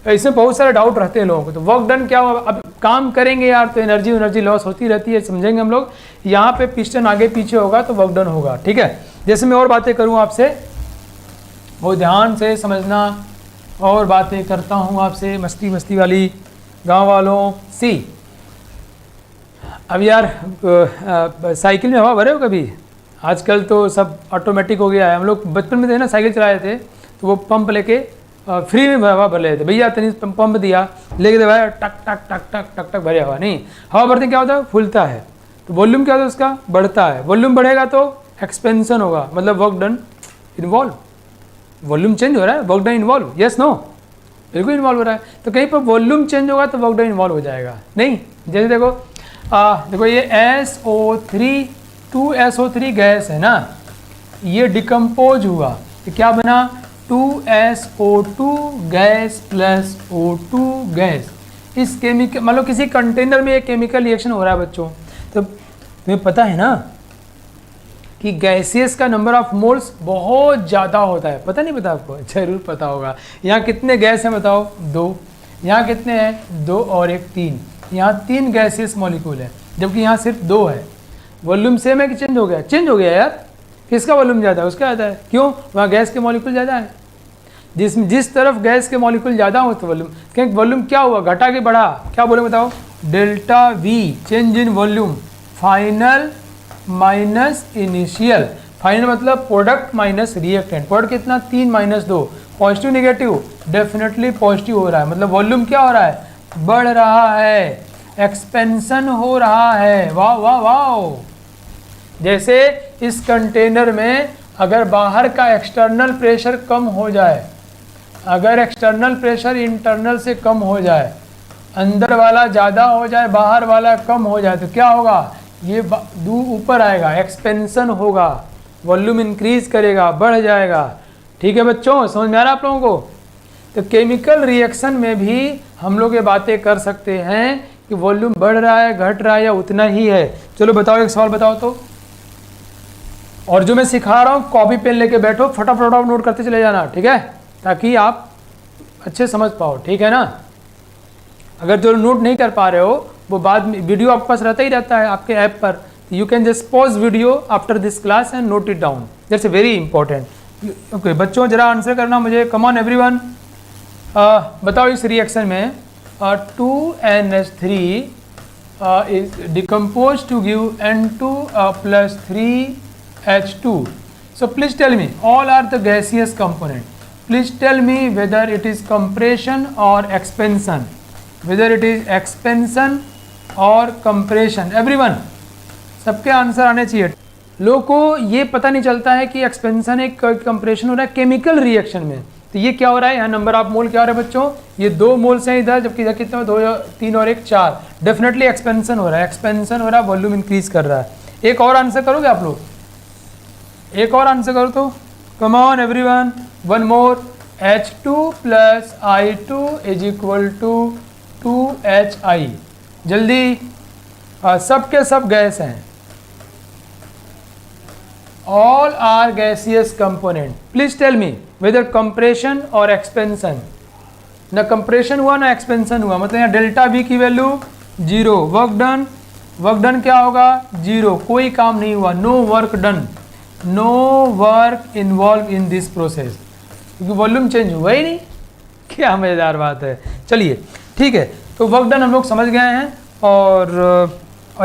इसमें बहुत सारे डाउट रहते हैं लोगों को। तो वर्क डन क्या हुआ, अब काम करेंगे यार तो एनर्जी लॉस होती रहती है, समझेंगे हम लोग। यहाँ पे पिस्टन आगे पीछे होगा तो वर्क डन होगा, ठीक है। जैसे मैं और बातें करूँ आपसे, वो ध्यान से समझना, और बातें करता हूँ आपसे मस्ती वाली गांव वालों सी। अब यार साइकिल में हवा भरे हो कभी? आजकल तो सब ऑटोमेटिक हो गया है। हम लोग बचपन में थे ना, साइकिल चलाए थे तो वो पंप लेके फ्री में हवा भर लेते थे। भैया तनी पंप दिया, लेके दे भाई, टक टक टक टक टक टक भरे हवा। नहीं, हवा भरते क्या होता है, फूलता है। तो वॉल्यूम क्या होता है उसका, बढ़ता है। वॉल्यूम बढ़ेगा तो एक्सपेंशन होगा, मतलब work done involve. Volume change हो रहा है, work done involve, yes no, बिल्कुल इन्वॉल्व हो रहा है। तो कहीं पर वॉल्यूम चेंज होगा तो वर्क डन इन्वॉल्व हो जाएगा, नहीं। जैसे देखो देखो ये SO3, 2SO3 गैस है ना, ये डिकम्पोज हुआ तो क्या बना, 2SO2 gas plus O2 gas. इस केमिकल, मान लो किसी कंटेनर में एक केमिकल रिएक्शन हो रहा है बच्चों, तो तुम्हें पता है ना कि गैसेस का नंबर ऑफ मोल्स बहुत ज़्यादा होता है, पता नहीं पता आपको? जरूर पता होगा। यहाँ कितने गैस हैं बताओ, 2। यहाँ कितने हैं, 2 और 1, 3। यहाँ 3 गैसेस मॉलिक्यूल है, जबकि यहाँ सिर्फ 2 है। वॉल्यूम सेम है कि चेंज हो गया? चेंज हो गया यार। किसका वॉल्यूम ज़्यादा है, उसका ज़्यादा है। क्यों? वहाँ गैस के मॉलिक्यूल ज़्यादा है। जिस तरफ गैस के मॉलिक्यूल ज़्यादा हो तो वॉल्यूम, क्योंकि वॉल्यूम क्या हुआ, घटा के बढ़ा, क्या बोले बताओ, delta we, change in volume, final minus initial. Final मतलब प्रोडक्ट माइनस रिएक्टेंट। प्रोडक्ट कितना, 3 minus 2, positive negative, definitely positive हो रहा है। मतलब वॉल्यूम क्या हो रहा है, बढ़ रहा है, एक्सपेंशन हो रहा है। वाह वाह वाह। जैसे इस कंटेनर में अगर बाहर का एक्सटर्नल प्रेशर कम हो जाए, अगर एक्सटर्नल प्रेशर इंटरनल से कम हो जाए, अंदर वाला ज़्यादा हो जाए, बाहर वाला कम हो जाए, तो क्या होगा, ये ऊपर आएगा, एक्सपेंशन होगा, वॉल्यूम इंक्रीज करेगा, बढ़ जाएगा। ठीक है बच्चों, समझ में आ रहा है आप लोगों को? तो केमिकल रिएक्शन में भी हम लोग ये बातें कर सकते हैं कि वॉल्यूम बढ़ रहा है, घट रहा है, या उतना ही है। चलो बताओ, एक सवाल बताओ तो। और जो मैं सिखा रहा हूँ, कॉपी पेन लेके बैठो, फटाफट नोट करते चले जाना, ठीक है, ताकि आप अच्छे समझ पाओ, ठीक है ना। अगर जो नोट नहीं कर पा रहे हो, वो बाद में वीडियो आपके पास रहता ही रहता है आपके ऐप पर, you can just pause video after this class and note it down, that's very important. Okay बच्चों, जरा आंसर करना मुझे, कम ऑन एवरीवन। बताओ इस रिएक्शन में 2NH3 is decomposed to give N2 plus 3H2. So please tell me, all are the gaseous component. Please tell me whether it is compression or expansion. Whether it is expansion or compression. Everyone, सबके answer आने चाहिए। लोगों को ये पता नहीं चलता है कि एक्सपेंशन एक कंप्रेशन हो रहा है केमिकल रिएक्शन में। तो ये क्या हो रहा है, यहाँ नंबर ऑफ मोल क्या हो रहा है बच्चों, ये 2 मोल्स हैं इधर, जबकि इधर कितने, 2, 3 और 1, 4। डेफिनेटली एक्सपेंशन हो रहा है, एक्सपेंशन हो रहा है, वॉल्यूम इंक्रीज कर रहा है। एक और आंसर करोगे आप लोग, एक और आंसर करो तो, come on everyone, one more. H2 plus I2 is equal to 2HI। जल्दी, सब के सब गैस हैं, all are gaseous component. Please tell me whether compression or expansion. ना compression हुआ ना expansion हुआ, मतलब यहाँ डेल्टा V की वैल्यू 0, वर्क डन क्या होगा, 0, कोई काम नहीं हुआ, no work done, no work involve in this process, क्योंकि वॉल्यूम चेंज हुआ ही नहीं। क्या मज़ेदार बात है। चलिए ठीक ठीक है, तो वर्क डन हम लोग समझ गए हैं। और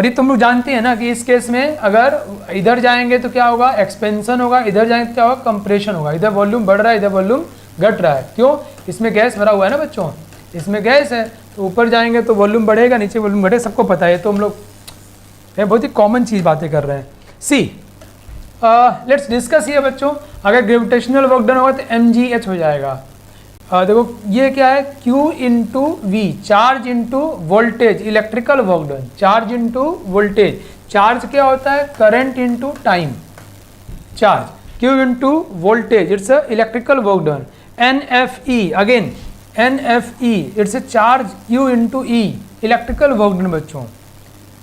ये तुम लोग जानते हैं ना कि इस केस में अगर इधर जाएंगे तो क्या होगा, एक्सपेंशन होगा, इधर जाएंगे तो क्या होगा, कंप्रेशन होगा। इधर वॉल्यूम बढ़ रहा है, इधर वॉल्यूम घट रहा है। क्यों? इसमें गैस भरा हुआ है ना बच्चों, इसमें गैस है, तो ऊपर जाएंगे तो वॉल्यूम बढ़ेगा, नीचे वॉल्यूम घटेगा, सबको पता है। तो हम लोग बहुत ही कॉमन चीज़ बातें कर रहे हैं। सी लेट्स डिस्कस ये बच्चों, अगर ग्रेविटेशनल वर्क डन होगा तो mgh हो जाएगा। देखो ये क्या है, Q इंटू वी, charge into voltage, electrical work done, charge into voltage. Charge क्या होता है, current into time, charge Q into voltage, it's a electrical work done. NFE again, NFE it's a charge Q into E, electrical work done बच्चों,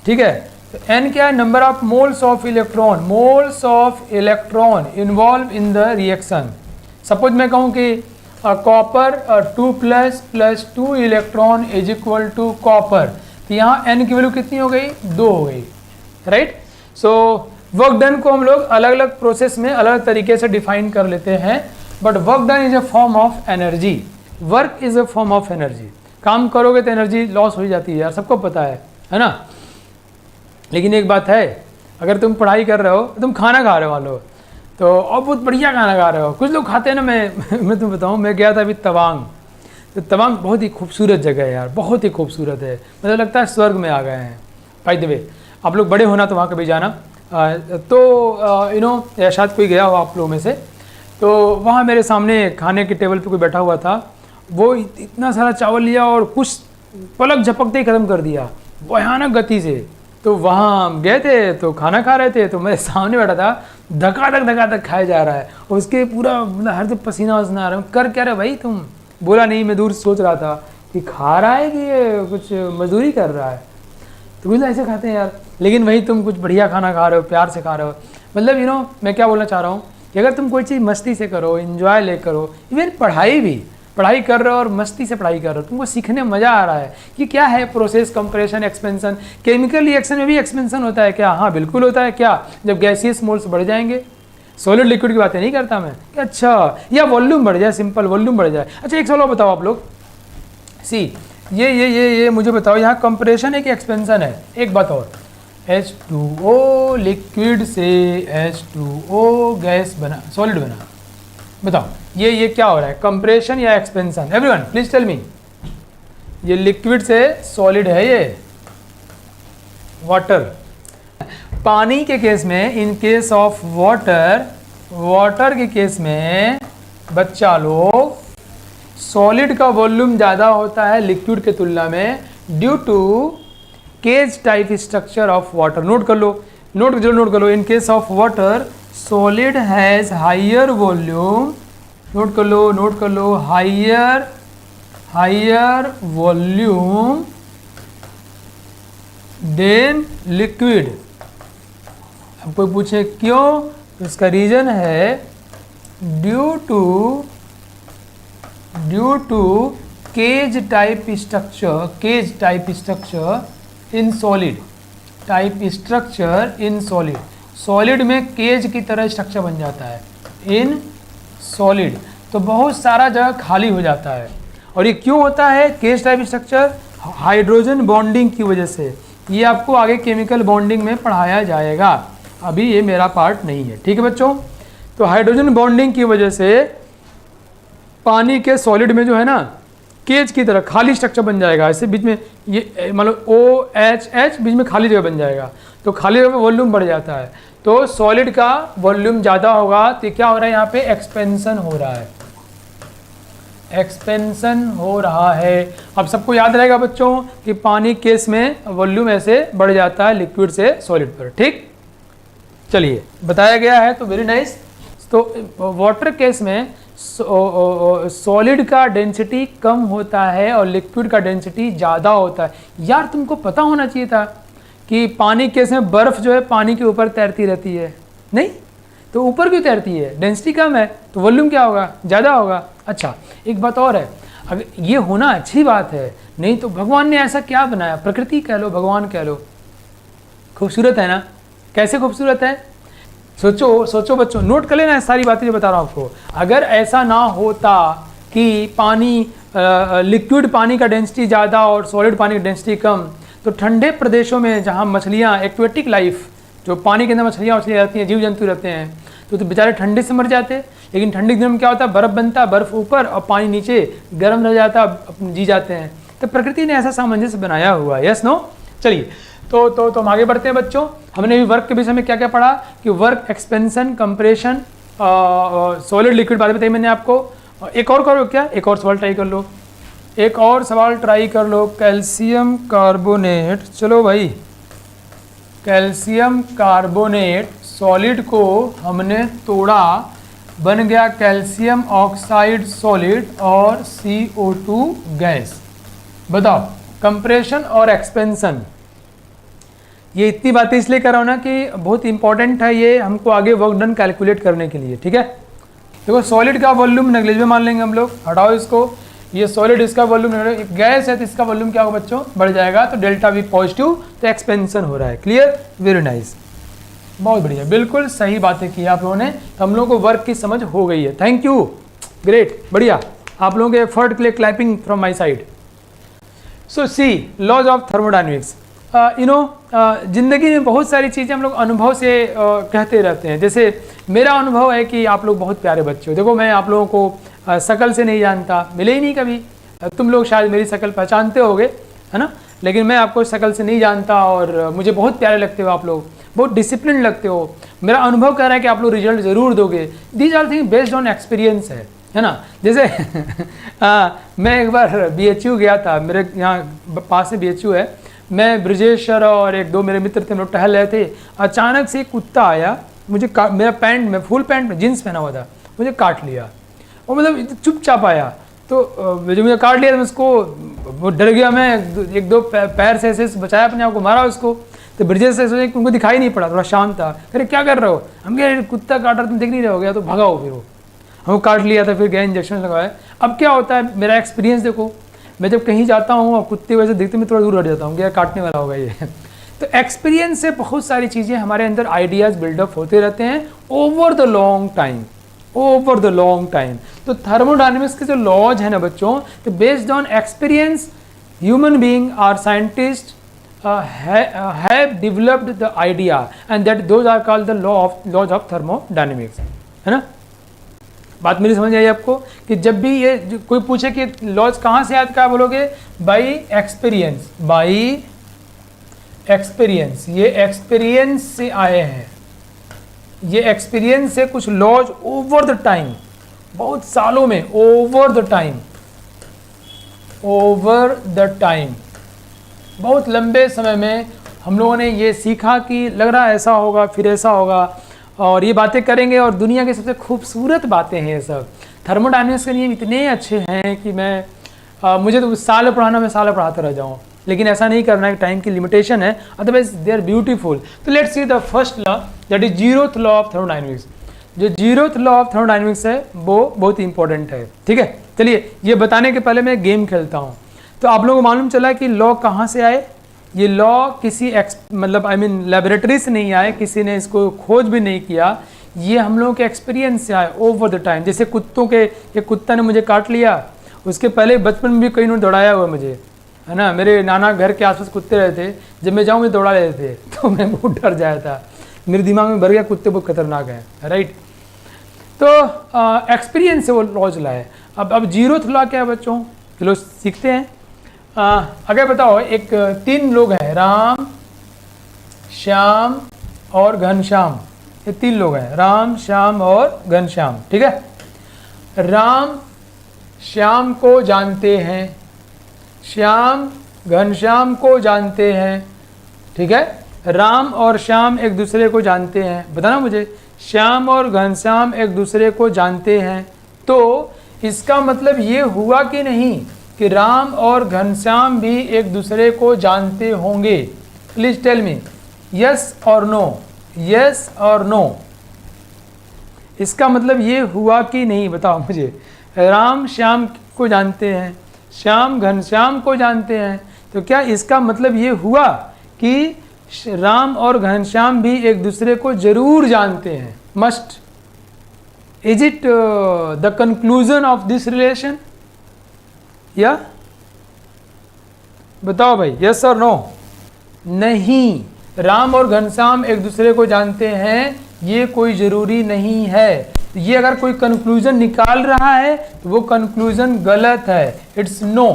ठीक है। तो N क्या है, number of moles of electron, moles of electron involve in the reaction. Suppose मैं कहूँ कि copper 2 plus 2 electron is equal to copper, तो यहाँ N की वैल्यू कितनी हो गई, 2 हो गई, राइट। सो वर्क डन को हम लोग अलग अलग प्रोसेस में अलग तरीके से डिफाइन कर लेते हैं, but work done is a form of energy, work is a form of energy. काम करोगे तो एनर्जी लॉस हो जाती है यार, सबको पता है ना। लेकिन एक बात है, अगर तुम पढ़ाई कर रहे हो, तुम खाना खा रहे हो मान लो, तो और बहुत बढ़िया खाना खा रहे हो, कुछ लोग खाते हैं ना, मैं तुम्हें बताऊँ, मैं गया था अभी तवांग, तो तवांग बहुत ही खूबसूरत जगह है यार, बहुत ही खूबसूरत है, मतलब लगता है स्वर्ग में आ गए हैं। बाय द वे आप लोग बड़े होना तो वहाँ कभी जाना, तो यू नो या शायद कोई गया हो आप लोगों में से, तो वहाँ मेरे सामने खाने के टेबल पे कोई बैठा हुआ था, वो इतना सारा चावल लिया और कुछ पलक झपकते ही ख़त्म कर दिया भयानक गति से। तो वहाँ हम गए थे तो खाना खा रहे थे, तो मेरे सामने बैठा था, धक्का खाया जा रहा है, उसके पूरा मतलब हर से पसीना वसीना आ रहा है। कर क्या रहे भाई तुम? बोला नहीं, मैं दूर सोच रहा था कि खा रहा है कि ये कुछ मजदूरी कर रहा है, तो बोला ऐसे खाते हैं यार। लेकिन वही तुम कुछ बढ़िया खाना खा रहे हो, प्यार से खा रहे हो, मतलब यू नो मैं क्या बोलना चाह रहा हूँ कि अगर तुम कोई चीज़ मस्ती से करो, इन्जॉय ले करो, इवन पढ़ाई भी, पढ़ाई कर रहे हो और मस्ती से पढ़ाई कर रहे हो, तुमको सीखने में मज़ा आ रहा है कि क्या है process, compression, expansion. Chemical reaction में भी एक्सपेंशन होता है क्या? हाँ बिल्कुल होता है। क्या? जब गैसियस मोल्स बढ़ जाएंगे, सॉलिड लिक्विड की बातें नहीं करता मैं कि अच्छा, या वॉल्यूम बढ़ जाए, सिंपल वॉल्यूम बढ़ जाए। अच्छा एक सवाल और बताओ आप लोग, सी ये मुझे बताओ, यहाँ कंप्रेशन है कि एक्सपेंशन है? एक बात और, H2O लिक्विड से H2O गैस बना, सॉलिड बना, बताओ ये क्या हो रहा है, कंप्रेशन या expansion? Everyone please tell me. ये लिक्विड से सॉलिड है, ये वाटर। पानी के केस में, इन केस ऑफ वाटर के केस में बच्चा लोग, सॉलिड का वॉल्यूम ज़्यादा होता है लिक्विड के तुलना में, due to cage type structure of water. Note कर लो, नोट कर लो। In case of water solid has higher volume, note कर लो, हाइयर वॉल्यूम देन लिक्विड। अब कोई पूछे क्यों, तो इसका रीजन है due to cage type structure in solid, solid में केज की तरह स्ट्रक्चर बन जाता है इन सॉलिड, तो बहुत सारा जगह खाली हो जाता है। और ये क्यों होता है cage type structure? Hydrogen bonding की वजह से। ये आपको आगे केमिकल बॉन्डिंग में पढ़ाया जाएगा, अभी ये मेरा पार्ट नहीं है, ठीक है बच्चों। तो हाइड्रोजन बॉन्डिंग की वजह से पानी के सॉलिड में जो है ना, केज की तरह खाली स्ट्रक्चर बन जाएगा। ऐसे बीच में ये मतलब OHH बीच में खाली जगह बन जाएगा, तो खाली जगह में वॉल्यूम बढ़ जाता है। तो सॉलिड का वॉल्यूम ज़्यादा होगा तो क्या हो रहा है, यहाँ पे एक्सपेंशन हो रहा है, एक्सपेंशन हो रहा है। अब सबको याद रहेगा बच्चों कि पानी केस में वॉल्यूम ऐसे बढ़ जाता है लिक्विड से सॉलिड पर, ठीक। चलिए बताया गया है, तो वेरी नाइस। तो वाटर केस में सॉलिड का डेंसिटी कम होता है और लिक्विड का डेंसिटी ज़्यादा होता है। यार तुमको पता होना चाहिए था कि पानी केस में बर्फ़ जो है पानी के ऊपर तैरती रहती है, नहीं तो ऊपर क्यों तैरती है? डेंसिटी कम है तो वॉल्यूम क्या होगा, ज़्यादा होगा। अच्छा एक बात और है, अगर ये होना अच्छी बात है, नहीं तो भगवान ने ऐसा क्या बनाया, प्रकृति कह लो, भगवान कह लो, खूबसूरत है ना। कैसे खूबसूरत है, सोचो बच्चों, नोट कर लेना सारी बातें जो बता रहा हूँ आपको। अगर ऐसा ना होता कि पानी लिक्विड पानी का डेंसिटी ज़्यादा और सॉलिड पानी का डेंसिटी कम, तो ठंडे प्रदेशों में जहाँ मछलियाँ एक्वेटिक लाइफ, जो पानी के अंदर मछलियाँ रहती हैं, जीव जंतु रहते हैं, तो बेचारे ठंडे से मर जाते। लेकिन ठंडी के दिनों में क्या होता है, बर्फ़ बनता है, बर्फ़ ऊपर और पानी नीचे, गर्म रह जाता है, जी जाते हैं। तो प्रकृति ने ऐसा सामंजस्य बनाया हुआ है। Yes no. चलिए तो हम आगे बढ़ते हैं बच्चों। हमने भी वर्क के विषय में क्या क्या पढ़ा कि work, expansion, compression, solid liquid बात बताई मैंने आपको। एक और करो क्या, एक और सवाल ट्राई कर लो, एक और सवाल ट्राई कर लो। कैल्शियम कार्बोनेट, चलो भाई, कैल्शियम कार्बोनेट सॉलिड को हमने तोड़ा, बन गया कैल्शियम ऑक्साइड सॉलिड और CO2 गैस। बताओ, कंप्रेशन और एक्सपेंशन, ये इतनी बातें इसलिए कर रहा हूँ ना कि बहुत इंपॉर्टेंट है ये हमको आगे वर्क डन कैलकुलेट करने के लिए। ठीक है, देखो सॉलिड का वॉल्यूम नेग्लिजिबल मान लेंगे हम लोग, हटाओ इसको, ये सॉलिड इसका वॉल्यूम, गैस है तो इसका वॉल्यूम क्या होगा बच्चों, बढ़ जाएगा, तो डेल्टा V पॉजिटिव, तो एक्सपेंशन हो रहा है। क्लियर, वेरी नाइस, बहुत बढ़िया, बिल्कुल सही बातें की आप लोगों ने, तो हम लोगों को वर्क की समझ हो गई है। थैंक यू, ग्रेट, बढ़िया, आप लोगों के एफर्ट के लिए clapping from my side. So see laws of thermodynamics. जिंदगी में बहुत सारी चीज़ें हम लोग अनुभव से कहते रहते हैं। जैसे मेरा अनुभव है कि आप लोग बहुत प्यारे बच्चे हो। देखो मैं आप लोगों को शकल से नहीं जानता, मिले ही नहीं कभी, तुम लोग शायद मेरी शकल पहचानते होगे, है ना, लेकिन मैं आपको शकल से नहीं जानता और मुझे बहुत प्यारे लगते हो आप लोग, बहुत डिसिप्लिन लगते हो। मेरा अनुभव कह रहा है कि आप लोग रिजल्ट ज़रूर दोगे। These are thing based on experience है ना। जैसे मैं एक बार BHU गया था, मेरे यहाँ पास में BHU है, मैं ब्रजेश सर और एक दो मेरे मित्र थे, हम लोग टहल रहे थे, अचानक से एक कुत्ता आया, मुझे मेरा पैंट में, फुल पैंट में, जीन्स पहना हुआ था, मुझे काट लिया, और मतलब चुपचाप आया, तो जो मुझे काट लिया तो उसको, वो डर गया, मैं एक दो पैर से ऐसे बचाया अपने आप को, मारा उसको, तो ब्रजेश से सोचे, उनको दिखाई नहीं पड़ा, थोड़ा शांत था, अरे क्या कर रहे हो, हम क्या कुत्ता काट रहा, तुम देख नहीं रहे हो, गया तो भगाओ, फिर वो हमको काट लिया था, फिर गया इंजेक्शन लगवाया। अब क्या होता है, मेरा एक्सपीरियंस देखो, मैं जब कहीं जाता हूँ और कुत्ते वैसे दिखते मैं थोड़ा दूर हट जाता हूँ, क्या काटने वाला होगा ये। तो एक्सपीरियंस से बहुत सारी चीज़ें हमारे अंदर आइडियाज़ बिल्डअप होते रहते हैं over the long time, over the long time. तो थर्मोडायनेमिक्स के जो लॉज है ना बच्चों, तो based on experience human being or scientist have developed the idea and that those are called the laws of thermodynamics, है ना। बात मेरी समझ आई आपको कि जब भी ये कोई पूछे कि लॉज कहाँ से आए, क्या बोलोगे, बाई एक्सपीरियंस, बाई एक्सपीरियंस, ये एक्सपीरियंस से आए हैं, ये एक्सपीरियंस से कुछ लॉज ओवर द टाइम, बहुत सालों में, over the time, over the time, बहुत लंबे समय में हम लोगों ने ये सीखा कि लग रहा है ऐसा होगा, फिर ऐसा होगा, और ये बातें करेंगे। और दुनिया की सबसे खूबसूरत बातें हैं ये सब। थर्मोडायनेमिक्स के नियम इतने अच्छे हैं कि मुझे तो साल पढ़ाना, मैं साल पढ़ाता रह जाऊँ, लेकिन ऐसा नहीं करना है, टाइम की लिमिटेशन है, अदरवाइज दे आर ब्यूटीफुल। तो let's see the first law, that is zeroth law of thermodynamics. जो जीरोथ लॉ ऑफ थर्मोडायनेमिक्स है वो बहुत इंपॉर्टेंट है। ठीक है, चलिए ये बताने के पहले मैं गेम खेलता हूँ। तो आप लोगों को मालूम चला कि लॉ कहाँ से आए। ये लॉ किसी मतलब लेबोरेटरी से नहीं आए, किसी ने इसको खोज भी नहीं किया, ये हम लोगों के एक्सपीरियंस से आए ओवर द टाइम। जैसे कुत्तों के, एक कुत्ता ने मुझे काट लिया, उसके पहले बचपन में भी कई ने दौड़ाया हुआ मुझे, है ना। मेरे नाना घर के आसपास कुत्ते रहते, जब मैं जाऊँ मुझे दौड़ा लेते थे, तो मैं बहुत डर जाया था, मेरे दिमाग में भर गया कुत्ते बहुत खतरनाक हैं, राइट। तो एक्सपीरियंस से वो लॉज लाए। अब जीरोथ लॉ क्या है बच्चों, चलो सीखते हैं। अगर बताओ, एक 3 लोग हैं, राम, श्याम और घनश्याम, ये 3 लोग हैं, राम, श्याम और घनश्याम। ठीक है, राम श्याम को जानते हैं, श्याम घनश्याम को जानते हैं। ठीक है, राम और श्याम एक दूसरे को जानते हैं, बताना मुझे, श्याम और घनश्याम एक दूसरे को जानते हैं, तो इसका मतलब ये हुआ कि नहीं कि राम और घनश्याम भी एक दूसरे को जानते होंगे। प्लीज टेल मी, यस और नो, यस और नो। इसका मतलब ये हुआ कि नहीं, बताओ मुझे। राम श्याम को जानते हैं, श्याम घनश्याम को जानते हैं, तो क्या इसका मतलब ये हुआ कि राम और घनश्याम भी एक दूसरे को जरूर जानते हैं, must. Is it the conclusion of this relation? या बताओ भाई, यस और नो? नहीं, राम और घनश्याम एक दूसरे को जानते हैं, ये कोई ज़रूरी नहीं है। ये अगर कोई कंक्लूजन निकाल रहा है तो वो कंक्लूजन गलत है, इट्स नो,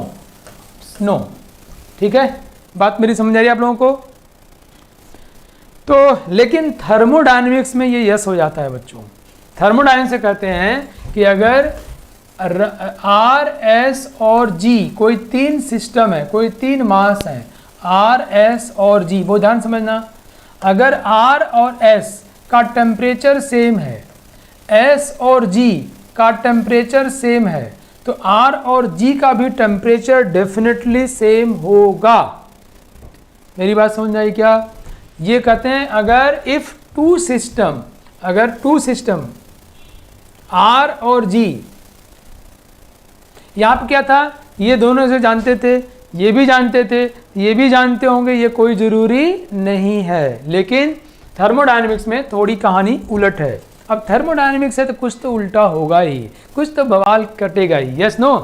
नो। ठीक है, बात मेरी समझ आ रही है आप लोगों को? तो लेकिन थर्मोडायनेमिक्स में ये यस हो जाता है बच्चों। थर्मोडायनेमिक्स से कहते हैं कि अगर आर, एस और जी, कोई तीन सिस्टम है, कोई तीन मास है, आर, एस और जी, वो ध्यान समझना। अगर आर और एस का टेम्परेचर सेम है, एस और जी का टेम्परेचर सेम है, तो आर और जी का भी टेम्परेचर डेफिनेटली सेम होगा। मेरी बात समझ आई क्या? ये कहते हैं अगर इफ टू सिस्टम, अगर टू सिस्टम आर और जी, यहाँ पे क्या था, ये दोनों से जानते थे, ये भी जानते थे, ये भी जानते होंगे, ये कोई ज़रूरी नहीं है। लेकिन थर्मोडायनेमिक्स में थोड़ी कहानी उलट है। अब थर्मोडायनेमिक्स है तो कुछ तो उल्टा होगा ही, कुछ तो बवाल कटेगा ही, यस नो?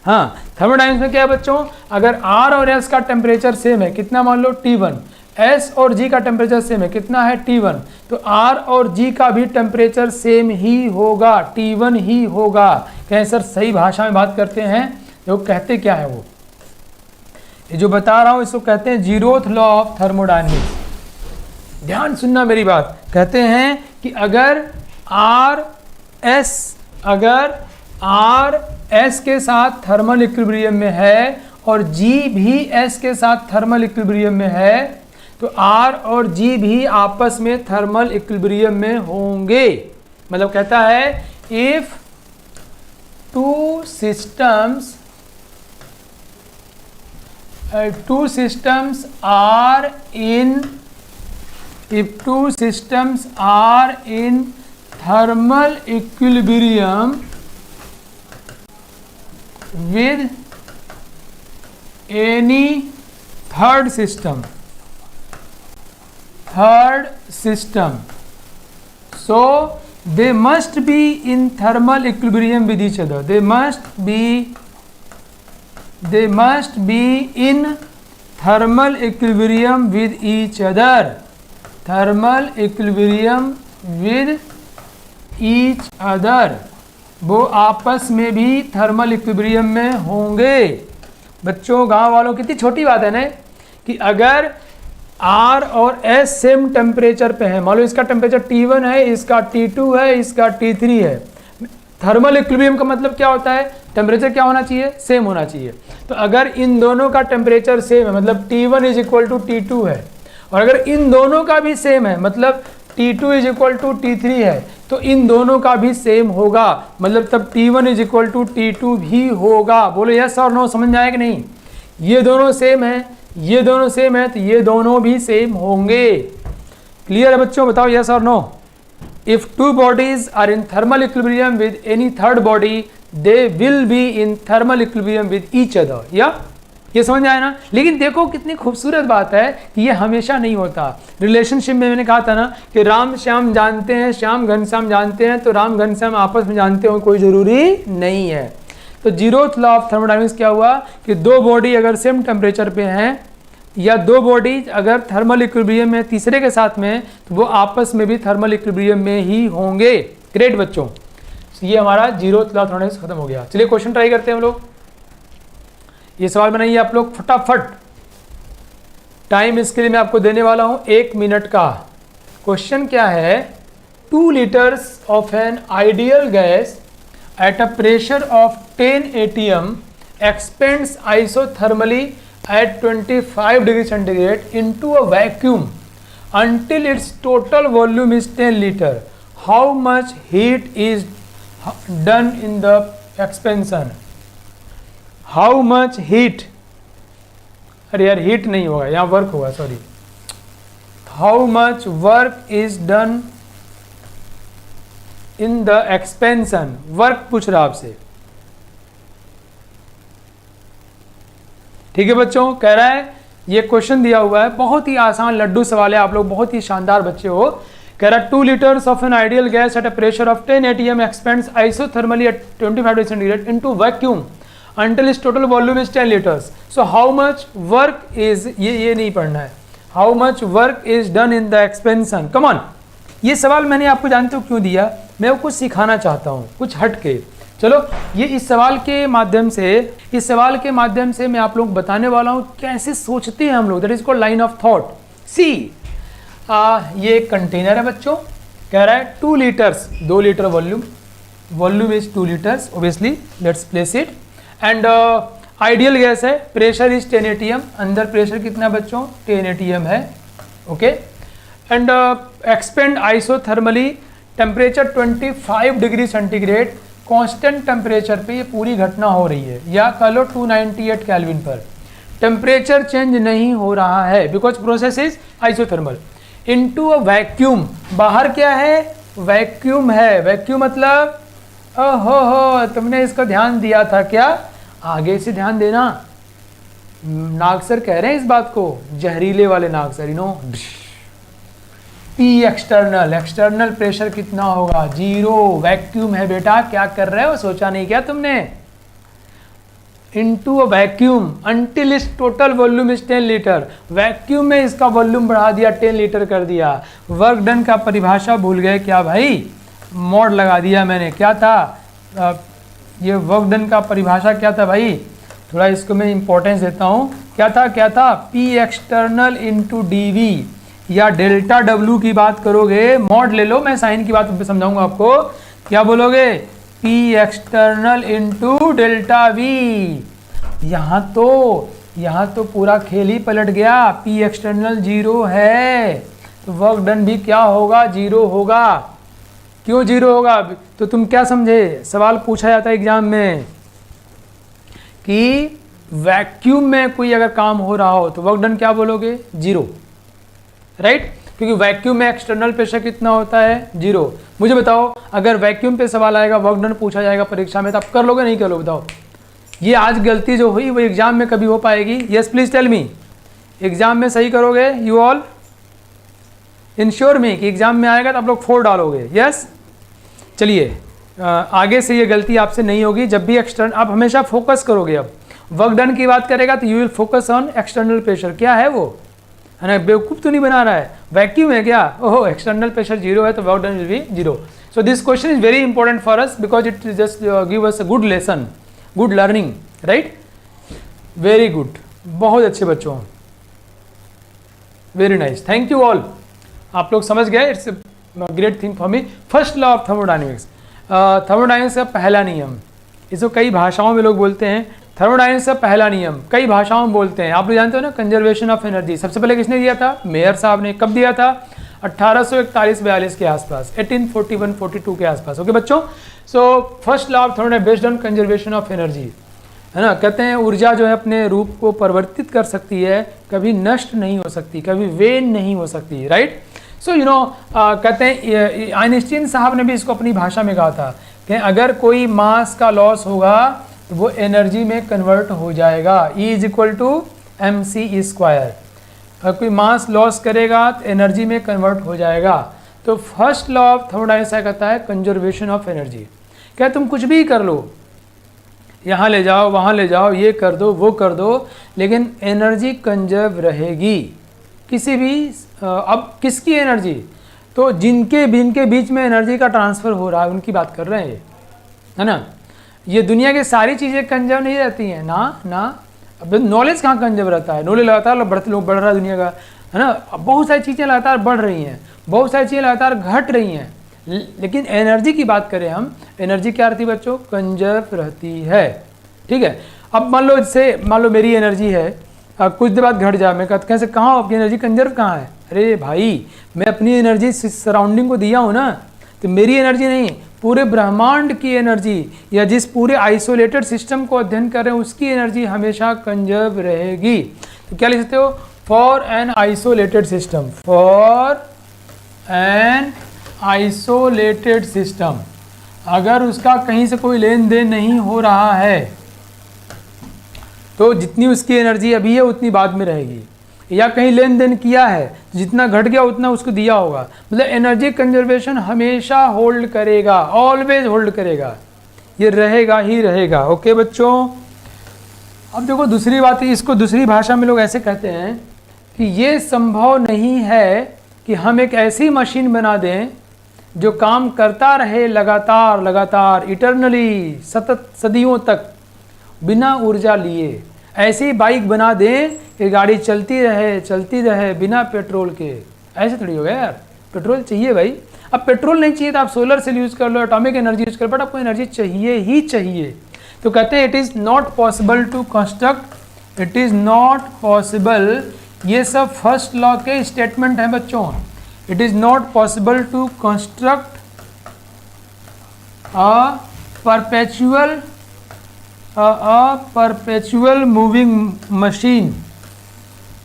हाँ, थर्मोडायनेमिक्स में क्या है बच्चों, अगर आर और एस का टेम्परेचर सेम है, कितना मान लो T1, एस और जी का टेम्परेचर सेम है, कितना है T1, तो आर और जी का भी टेम्परेचर सेम ही होगा, T1 ही होगा। कहें सर सही भाषा में बात करते हैं, जो कहते क्या है वो, ये जो बता रहा हूँ इसको कहते हैं जीरोथ लॉ ऑफ थर्मोडायनेमिक्स। ध्यान सुनना मेरी बात। कहते हैं कि अगर आर एस के साथ थर्मल इक्विलिब्रियम में है और जी भी एस के साथ थर्मल इक्विलिब्रियम में है, तो आर और जी भी आपस में थर्मल इक्विलिब्रियम में होंगे। मतलब कहता है if two systems are in thermal equilibrium with any third system, so they must be in thermal equilibrium with each other. They must be in thermal equilibrium with each other. Thermal equilibrium with each other. वो आपस में भी thermal equilibrium में होंगे। बच्चों, गांव वालों, कितनी छोटी बात है ना कि अगर R और S सेम टेम्परेचर पे है, मान लो इसका टेम्परेचर T1 है, इसका T2 है, इसका T3 है। थर्मल इक्विलिब्रियम का मतलब क्या होता है, टेम्परेचर क्या होना चाहिए, सेम होना चाहिए। तो अगर इन दोनों का टेम्परेचर सेम है, मतलब T1 is equal to T2 है, और अगर इन दोनों का भी सेम है, मतलब T2 is equal to T3 है, तो इन दोनों का भी सेम होगा, मतलब तब T1 is equal to T2 भी होगा। बोलो यस और नो, समझ में आया कि नहीं? ये दोनों सेम है, ये दोनों सेम है, तो ये दोनों भी सेम होंगे। क्लियर है बच्चों? बताओ यस और no. If two bodies are in thermal equilibrium with any third body, they will be in thermal equilibrium with each other. या ये समझ आया ना? लेकिन देखो कितनी खूबसूरत बात है कि ये हमेशा नहीं होता। रिलेशनशिप में मैंने कहा था ना कि राम श्याम जानते हैं, श्याम घनश्याम जानते हैं, तो राम घनश्याम आपस में जानते हो कोई ज़रूरी नहीं है। तो जीरोथ लॉ ऑफ थर्मोडायनेमिक्स क्या हुआ कि दो बॉडी अगर सेम टेम्परेचर पे हैं या दो बॉडी अगर थर्मल इक्विलिब्रियम में तीसरे के साथ में, तो वो आपस में भी थर्मल इक्विलिब्रियम में ही होंगे। ग्रेट बच्चों, ये हमारा जीरोथ लॉ ऑफ थर्मोडायनेमिक्स खत्म हो गया। चलिए क्वेश्चन ट्राई करते हैं हम लोग। ये सवाल बनाइए आप लोग फटाफट। टाइम इसके लिए मैं आपको देने वाला हूं 1 मिनट का। क्वेश्चन क्या है, 2 liters of an ideal gas at a pressure of 10 atm expands isothermally at 25 degree centigrade into a vacuum until its total volume is 10 liter. How much heat is done in the expansion? How much heat? अरे यार heat नहीं होगा, यहाँ work होगा, sorry. How much work is done in the expansion? Work पूछ रहा आपसे। ठीक है बच्चों, कह रहा है ये क्वेश्चन दिया हुआ है, बहुत ही आसान लड्डू सवाल है, आप लोग बहुत ही शानदार बच्चे हो। कह रहा है 2 liters of an ideal gas at a pressure of 10 atm expands isothermally at 25 degree centigrade into vacuum until its total volume is 10 liters. So how much work is, ये नहीं पढ़ना है, how much work is done in the expansion. Come on, ये सवाल मैंने आपको जानते हो क्यों दिया, मैं वो कुछ सिखाना चाहता हूँ, कुछ हट के। चलो ये इस सवाल के माध्यम से मैं आप लोग बताने वाला हूँ कैसे सोचते हैं हम लोग, that is called line of thought. See ये एक कंटेनर है बच्चों, कह रहा है 2 litres, 2 litre volume is 2 litres obviously, let's place it. And ideal gas है, प्रेशर इज 10 atm, अंदर प्रेशर कितना बच्चों 10 atm है, okay. And expand isothermally, temperature 25 degree centigrade, constant temperature पे ये पूरी घटना हो रही है, या कह लो 298 केल्विन पर टेम्परेचर चेंज नहीं हो रहा है because process is isothermal. Into a vacuum, बाहर क्या है वैक्यूम है, वैक्यूम मतलब ओहो तुमने इसको ध्यान दिया था क्या, आगे से ध्यान देना, नाग सर कह रहे हैं इस बात को, जहरीले वाले नाग sir, you know. P external pressure कितना होगा 0, वैक्यूम है बेटा, क्या कर रहे हो सोचा नहीं क्या तुमने। इनटू अ वैक्यूम अंटिल इस total volume is 10 litre, vacuum में इसका वॉल्यूम बढ़ा दिया 10 लीटर कर दिया। वर्क डन का परिभाषा भूल गए क्या भाई, मॉड लगा दिया मैंने, क्या था ये वर्क डन का परिभाषा क्या था भाई, थोड़ा इसको मैं इंपॉर्टेंस देता हूँ, क्या था पी एक्सटर्नल इंटू डी, या डेल्टा डब्ल्यू की बात करोगे, मॉड ले लो, मैं साइन की बात समझाऊंगा आपको, क्या बोलोगे P external into delta we. यहाँ तो पूरा खेल ही पलट गया, पी एक्सटर्नल 0 है तो वर्क डन भी क्या होगा 0 होगा। क्यों 0 होगा, तो तुम क्या समझे, सवाल पूछा जाता है एग्जाम में कि वैक्यूम में कोई अगर काम हो रहा हो तो वर्क डन क्या बोलोगे 0, राइट, क्योंकि वैक्यूम में एक्सटर्नल प्रेशर कितना होता है 0। मुझे बताओ अगर वैक्यूम पे सवाल आएगा, वर्क डन पूछा जाएगा परीक्षा में, तो आप कर लोगे नहीं कर लो, बताओ। ये आज गलती जो हुई वो एग्जाम में कभी हो पाएगी, yes please tell me, exam में सही करोगे, यू ऑल इंश्योर मी कि एग्जाम में आएगा तो आप लोग 4 डालोगे, यस। चलिए आगे से ये गलती आपसे नहीं होगी, जब भी एक्सटर्नल, आप हमेशा फोकस करोगे। अब वर्क डन की बात करेगा तो you will focus on external pressure, क्या है वो, है ना, बेवकूफ़ तो नहीं बना रहा है, वैक्यूम है क्या, ओहो एक्सटर्नल प्रेशर 0 है तो work done will be 0। So this question is very important for us because it just give us a good lesson, good learning, right, very good, बहुत अच्छे बच्चों, very nice, thank you all, आप लोग समझ गए, it's great thing for me. First law of thermodynamics, thermodynamics का पहला नियम, इसको कई भाषाओं में लोग बोलते हैं, थर्मोडायनेमिक्स का पहला नियम कई भाषाओं में बोलते हैं, आप लोग जानते हो ना, कंजर्वेशन ऑफ एनर्जी। सबसे पहले किसने दिया था, मेयर साहब ने, कब दिया था 1841-42 के आसपास, 1841-42 के आसपास, ओके बच्चों। So first law of thermodynamics based on conservation of energy, है ना, कहते हैं ऊर्जा जो है अपने रूप को परिवर्तित कर सकती है, कभी नष्ट नहीं हो सकती, कभी वेन नहीं हो सकती, राइट। सो यू नो कहते हैं आइंस्टीन साहब ने भी इसको अपनी भाषा में कहा था कि अगर कोई मास का लॉस होगा तो वो एनर्जी में कन्वर्ट हो जाएगा, E is equal to mc²। अगर कोई मास लॉस करेगा तो एनर्जी में कन्वर्ट हो जाएगा। तो फर्स्ट लॉ ऑफ थर्मोडायनेमिक्स कहता है कंजर्वेशन ऑफ एनर्जी, क्या तुम कुछ भी कर लो, यहाँ ले जाओ वहाँ ले जाओ, ये कर दो वो कर दो, लेकिन एनर्जी कंजर्व रहेगी किसी भी अब किसकी एनर्जी, तो जिनके बीच में एनर्जी का ट्रांसफ़र हो रहा है उनकी बात कर रहे हैं, है ना। ये दुनिया की सारी चीज़ें कंजर्व नहीं रहती हैं ना, अब नॉलेज कहाँ कंजर्व रहता है, नॉलेज लगातार लोग बढ़ रहा है दुनिया का, है ना, अब बहुत सारी चीज़ें लगातार बढ़ रही हैं, बहुत सारी चीज़ें लगातार घट रही हैं, लेकिन एनर्जी की बात करें हम, एनर्जी क्या रहती है बच्चों, कंजर्व रहती है, ठीक है। अब मान लो मेरी एनर्जी है, कुछ देर बाद घट जाए, मैं कैसे कहाँ आपकी एनर्जी कंजर्व कहाँ है, अरे भाई मैं अपनी एनर्जी सराउंडिंग को दिया हूँ ना, तो मेरी एनर्जी नहीं, पूरे ब्रह्मांड की एनर्जी या जिस पूरे आइसोलेटेड सिस्टम को अध्ययन कर रहे हैं उसकी एनर्जी हमेशा कंजर्व रहेगी। तो क्या लिख सकते हो, for an isolated system, for an isolated system, अगर उसका कहीं से कोई लेन देन नहीं हो रहा है तो जितनी उसकी एनर्जी अभी है उतनी बाद में रहेगी, या कहीं लेन देन किया है जितना घट गया उतना उसको दिया होगा, मतलब एनर्जी कंजर्वेशन हमेशा होल्ड करेगा, ऑलवेज होल्ड करेगा, ये रहेगा ही रहेगा, ओके बच्चों। अब देखो दूसरी बात है, इसको दूसरी भाषा में लोग ऐसे कहते हैं कि ये संभव नहीं है कि हम एक ऐसी मशीन बना दें जो काम करता रहे लगातार लगातार इटरनली, सतत सदियों तक बिना ऊर्जा लिए। ऐसी बाइक बना दें कि गाड़ी चलती रहे बिना पेट्रोल के। ऐसे थोड़ी हो गया यार, पेट्रोल चाहिए भाई। अब पेट्रोल नहीं चाहिए तो आप सोलर सेल यूज़ कर लो, एटॉमिक एनर्जी यूज़ कर लो, बट आपको एनर्जी चाहिए ही चाहिए। तो कहते हैं it is not possible to construct, it is not possible, ये सब फर्स्ट लॉ के स्टेटमेंट हैं बच्चों। It is not possible to construct a perpetual moving machine,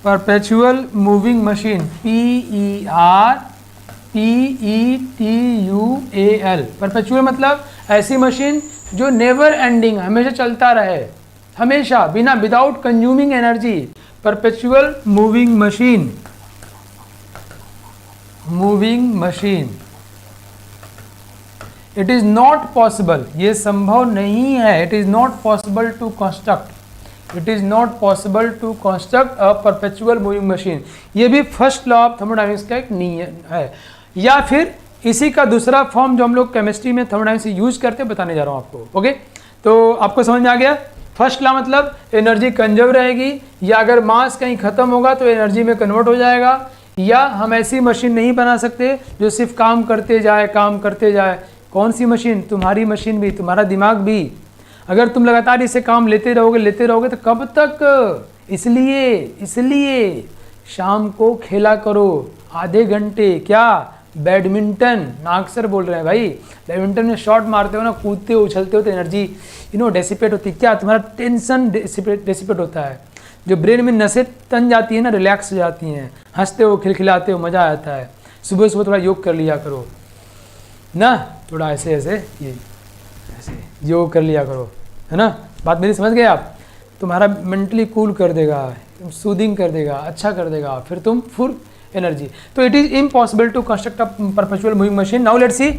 perpetual moving machine, PERPETUAL, perpetual मतलब ऐसी मशीन जो नेवर एंडिंग, हमेशा चलता रहे, हमेशा बिना, without consuming energy. Perpetual moving machine, moving machine. It is not possible, ये संभव नहीं है। It is not possible to construct, it is not possible to construct a perpetual moving machine. ये भी फर्स्ट लॉ ऑफ थर्मोडायनेमिक्स का एक नियम है, या फिर इसी का दूसरा फॉर्म जो हम लोग केमिस्ट्री में थर्मोडायनेमिक्स यूज करते हैं बताने जा रहा हूँ आपको। ओके, तो आपको समझ में आ गया। फर्स्ट लॉ मतलब एनर्जी कंजर्व रहेगी, या अगर मास कहीं ख़त्म होगा तो एनर्जी में कन्वर्ट हो जाएगा, या हम ऐसी मशीन नहीं बना सकते जो सिर्फ काम करते जाए, काम करते जाए। कौन सी मशीन? तुम्हारी मशीन भी, तुम्हारा दिमाग भी। अगर तुम लगातार इसे काम लेते रहोगे तो कब तक? इसलिए शाम को खेला करो आधे घंटे। क्या? बैडमिंटन। नाग सर बोल रहे हैं भाई, बैडमिंटन में शॉट मारते हो ना, कूदते हो, उछलते हो तो एनर्जी डेसिपेट होती है। क्या? तुम्हारा टेंशन डेसिपेट होता है, जो ब्रेन में नसें तन जाती है ना, रिलैक्स हो जाती हैं, हंसते हो, खिलखिलाते हो, मज़ा आता है। सुबह सुबह थोड़ा योग कर लिया करो ना, थोड़ा ऐसे ऐसे योग कर लिया करो, है ना। बात मेरी समझ गए आप? तुम्हारा मेंटली कूल कर देगा, सूदिंग कर देगा, अच्छा कर देगा, फिर तुम फुल एनर्जी। तो it is impossible to construct a perpetual moving machine. Now let's see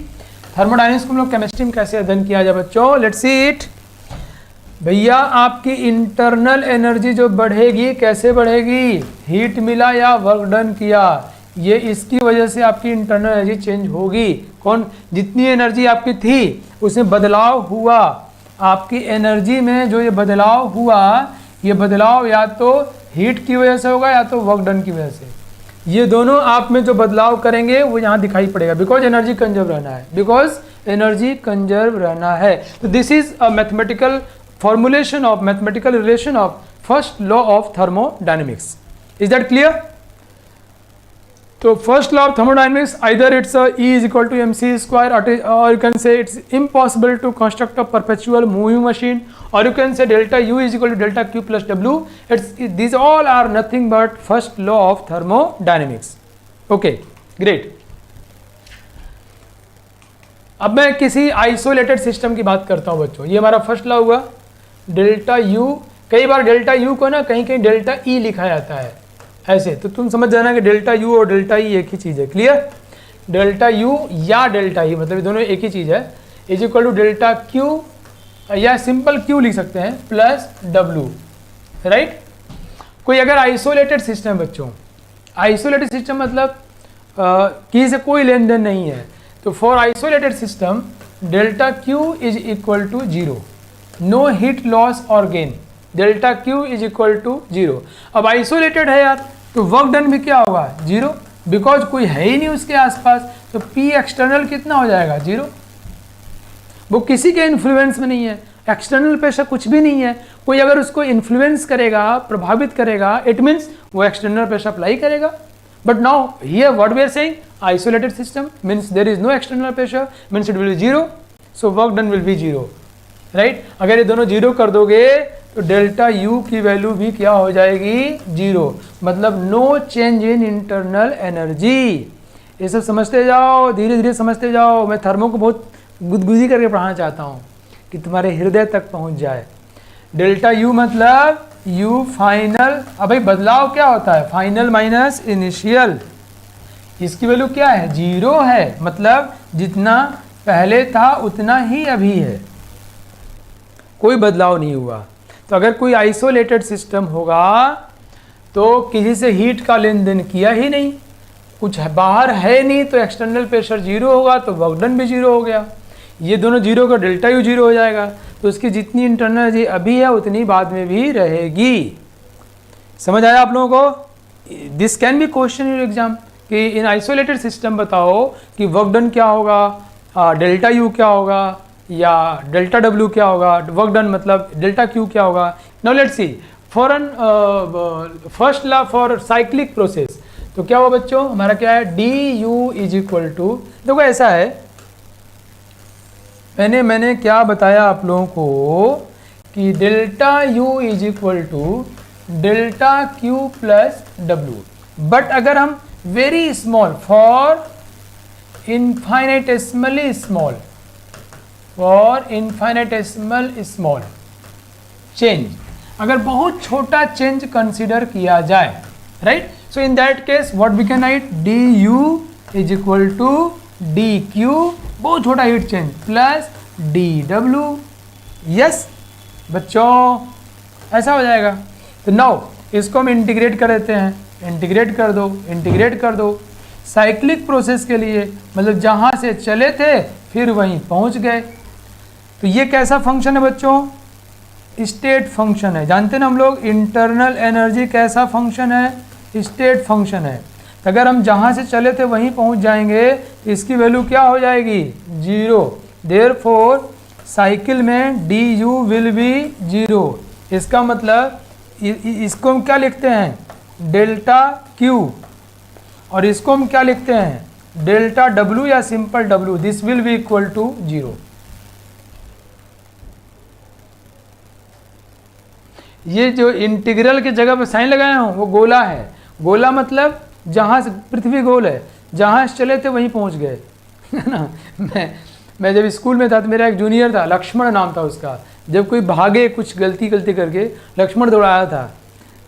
thermodynamics को हम लोग केमिस्ट्री में कैसे अध्ययन किया जाए बच्चों। Let's see it. भैया आपकी इंटरनल एनर्जी जो बढ़ेगी, कैसे बढ़ेगी? हीट मिला या वर्क डन किया, ये इसकी वजह से आपकी इंटरनल एनर्जी चेंज होगी। कौन? जितनी एनर्जी आपकी थी उसमें बदलाव हुआ, आपकी एनर्जी में जो ये बदलाव हुआ, ये बदलाव या तो हीट की वजह से होगा या तो वर्क डन की वजह से। ये दोनों आप में जो बदलाव करेंगे वो यहाँ दिखाई पड़ेगा, बिकॉज एनर्जी कंजर्व रहना है, बिकॉज एनर्जी कंजर्व रहना है। तो this is a mathematical formulation of, mathematical relation of first law of thermodynamics. Is that clear? तो first law of thermodynamics, either it's E is equal to mc square, or you can say it's impossible to construct a perpetual moving machine, or you can say delta U is equal to delta Q plus W. These all are nothing but first law of thermodynamics. Okay, great. अब मैं किसी isolated system की बात करता हूँ बच्चों। ये हमारा फर्स्ट लॉ हुआ, डेल्टा U। कई बार डेल्टा U को ना कहीं कहीं डेल्टा E लिखा जाता है ऐसे, तो तुम समझ जाना कि डेल्टा U और डेल्टा E एक ही चीज़ है। क्लियर? डेल्टा U या डेल्टा E मतलब ये दोनों एक ही चीज़ है। Is equal to delta Q, या सिंपल Q लिख सकते हैं, प्लस W, राइट। कोई अगर आइसोलेटेड सिस्टम बच्चों, आइसोलेटेड सिस्टम मतलब किसी से कोई लेन देन नहीं है, तो for isolated system delta Q is equal to 0, no heat loss और gain, delta Q is equal to 0। अब आइसोलेटेड है यार, तो वर्क डन भी क्या होगा? 0, बिकॉज कोई है ही नहीं उसके आसपास, तो P एक्सटर्नल कितना हो जाएगा? 0। वो किसी के इन्फ्लुएंस में नहीं है, एक्सटर्नल प्रेशर कुछ भी नहीं है। कोई अगर उसको इन्फ्लुएंस करेगा, प्रभावित करेगा, इट मीन्स वो एक्सटर्नल प्रेशर अप्लाई करेगा। But now here what we are saying, isolated system means there is no external pressure, means it will be 0, so work done will be 0, right. अगर ये दोनों 0 कर दोगे तो डेल्टा U की value भी क्या हो जाएगी? 0, मतलब no change in internal energy. ये सब समझते जाओ, धीरे धीरे समझते जाओ। मैं थर्मो को बहुत गुदगुदी करके पढ़ाना चाहता हूँ कि तुम्हारे हृदय तक पहुँच जाए। डेल्टा U मतलब U फाइनल। अब भाई बदलाव क्या होता है? Final minus initial. इसकी वैल्यू क्या है? 0 है, मतलब जितना पहले था उतना ही अभी है, कोई बदलाव नहीं हुआ। तो अगर कोई आइसोलेटेड सिस्टम होगा तो किसी से हीट का लेन देन किया ही नहीं, कुछ बाहर है नहीं, तो एक्सटर्नल प्रेशर जीरो होगा तो वर्क डन भी जीरो हो गया। ये दोनों जीरो का डेल्टा यू जीरो हो जाएगा, तो उसकी जितनी इंटरनल एनर्जी अभी है उतनी बाद में भी रहेगी। समझ आया आप लोगों को? This can be question in exam कि इन आइसोलेटेड सिस्टम बताओ कि वर्क डन क्या होगा, डेल्टा यू क्या होगा या डेल्टा डब्ल्यू क्या होगा, वर्क डन मतलब डेल्टा क्यू क्या होगा। Now let's see for an first law for cyclic process, तो क्या हुआ बच्चों, हमारा क्या है, D U is equal to, देखो ऐसा है, मैंने क्या बताया आप लोगों को कि delta U is equal to delta Q plus W, but अगर हम very small for infinitesimally small, for infinitesimal small change, अगर बहुत छोटा चेंज कंसिडर किया जाए, right, so in that case what we can write, D U is equal to D Q, बहुत छोटा heat change, plus D W. Yes बच्चों, ऐसा हो जाएगा। तो नाउ इसको हम इंटीग्रेट कर देते हैं, इंटीग्रेट कर दो साइक्लिक प्रोसेस के लिए, मतलब जहाँ से चले थे फिर वहीं पहुँच गए। तो ये कैसा फंक्शन है बच्चों, स्टेट फंक्शन है। जानते हैं ना हम लोग इंटरनल एनर्जी कैसा फंक्शन है, स्टेट फंक्शन है। तो अगर हम जहाँ से चले थे वहीं पहुँच जाएंगे तो इसकी वैल्यू क्या हो जाएगी, जीरो। देयरफॉर साइकिल में D you will be zero. इसका मतलब इसको हम क्या लिखते हैं, डेल्टा क्यू, और इसको हम क्या लिखते हैं, डेल्टा डब्ल्यू या simple W. This will be equal to zero. ये जो इंटीग्रल की जगह पर साइन लगाया हूँ वो गोला है। गोला मतलब जहाँ से पृथ्वी गोल है, जहाँ से चले थे वहीं पहुँच गए, है ना। मैं जब स्कूल में था तो मेरा एक जूनियर था, लक्ष्मण नाम था उसका। जब कोई भागे कुछ गलती करके लक्ष्मण दौड़ाया था,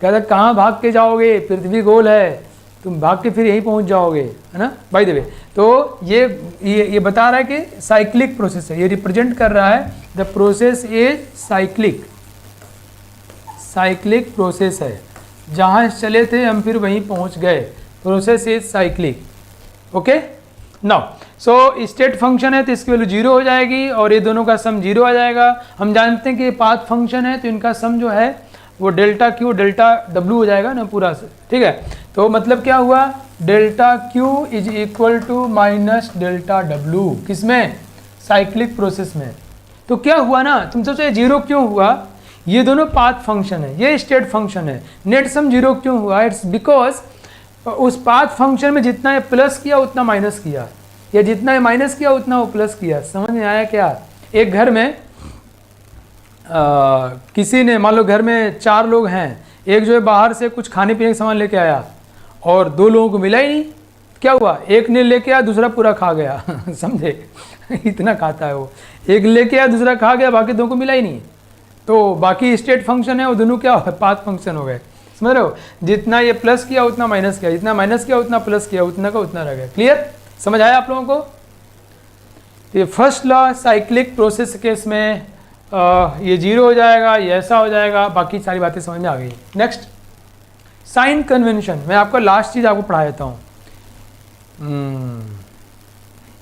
कहता कहाँ भाग के जाओगे, पृथ्वी गोल है, तुम भाग के फिर यहीं पहुँच जाओगे, है ना। बाय द वे, तो ये बता रहा है कि साइक्लिक प्रोसेस है, ये रिप्रेजेंट कर रहा है the process is cyclic. Cyclic process है, जहाँ चले थे हम फिर वहीं पहुँच गए, process is cyclic. Okay, now so state function है तो इसकी वैल्यू जीरो हो जाएगी और ये दोनों का सम जीरो आ जाएगा। हम जानते हैं कि ये पाथ फंक्शन है तो इनका सम जो है वो डेल्टा क्यू डेल्टा डब्ल्यू हो जाएगा ना पूरा से, ठीक है। तो मतलब क्या हुआ, delta Q is equal to minus delta W, किसमें, साइक्लिक प्रोसेस में। तो क्या हुआ ना, तुम सोचो ये जीरो क्यों हुआ, ये दोनों पाथ फंक्शन है, ये स्टेट फंक्शन है, नेट सम जीरो क्यों हुआ, इट्स बिकॉज उस पाथ फंक्शन में जितना ये प्लस किया उतना माइनस किया, या जितना ये माइनस किया उतना वो प्लस किया। समझ में आया क्या? एक घर में किसी ने, मान लो घर में 4 लोग हैं, एक जो है बाहर से कुछ खाने पीने का सामान लेके आया और 2 लोगों को मिला ही नहीं। क्या हुआ, एक ने लेके आया, दूसरा पूरा खा गया समझे इतना खाता है वो। एक लेके आया, दूसरा खा गया, बाकी 2 को मिला ही नहीं। तो बाकी स्टेट फंक्शन है वो दोनों क्या हो, पाथ फंक्शन हो गए। समझ रहे हो, जितना ये प्लस किया उतना माइनस किया, जितना माइनस किया उतना प्लस किया, उतना का उतना रह गया। क्लियर, समझ आया आप लोगों को? ये first law cyclic process case में ये जीरो हो जाएगा, ये ऐसा हो जाएगा, बाकी सारी बातें समझ में आ गई। Next, sign convention. मैं आपको लास्ट चीज़ आपको पढ़ा देता हूँ,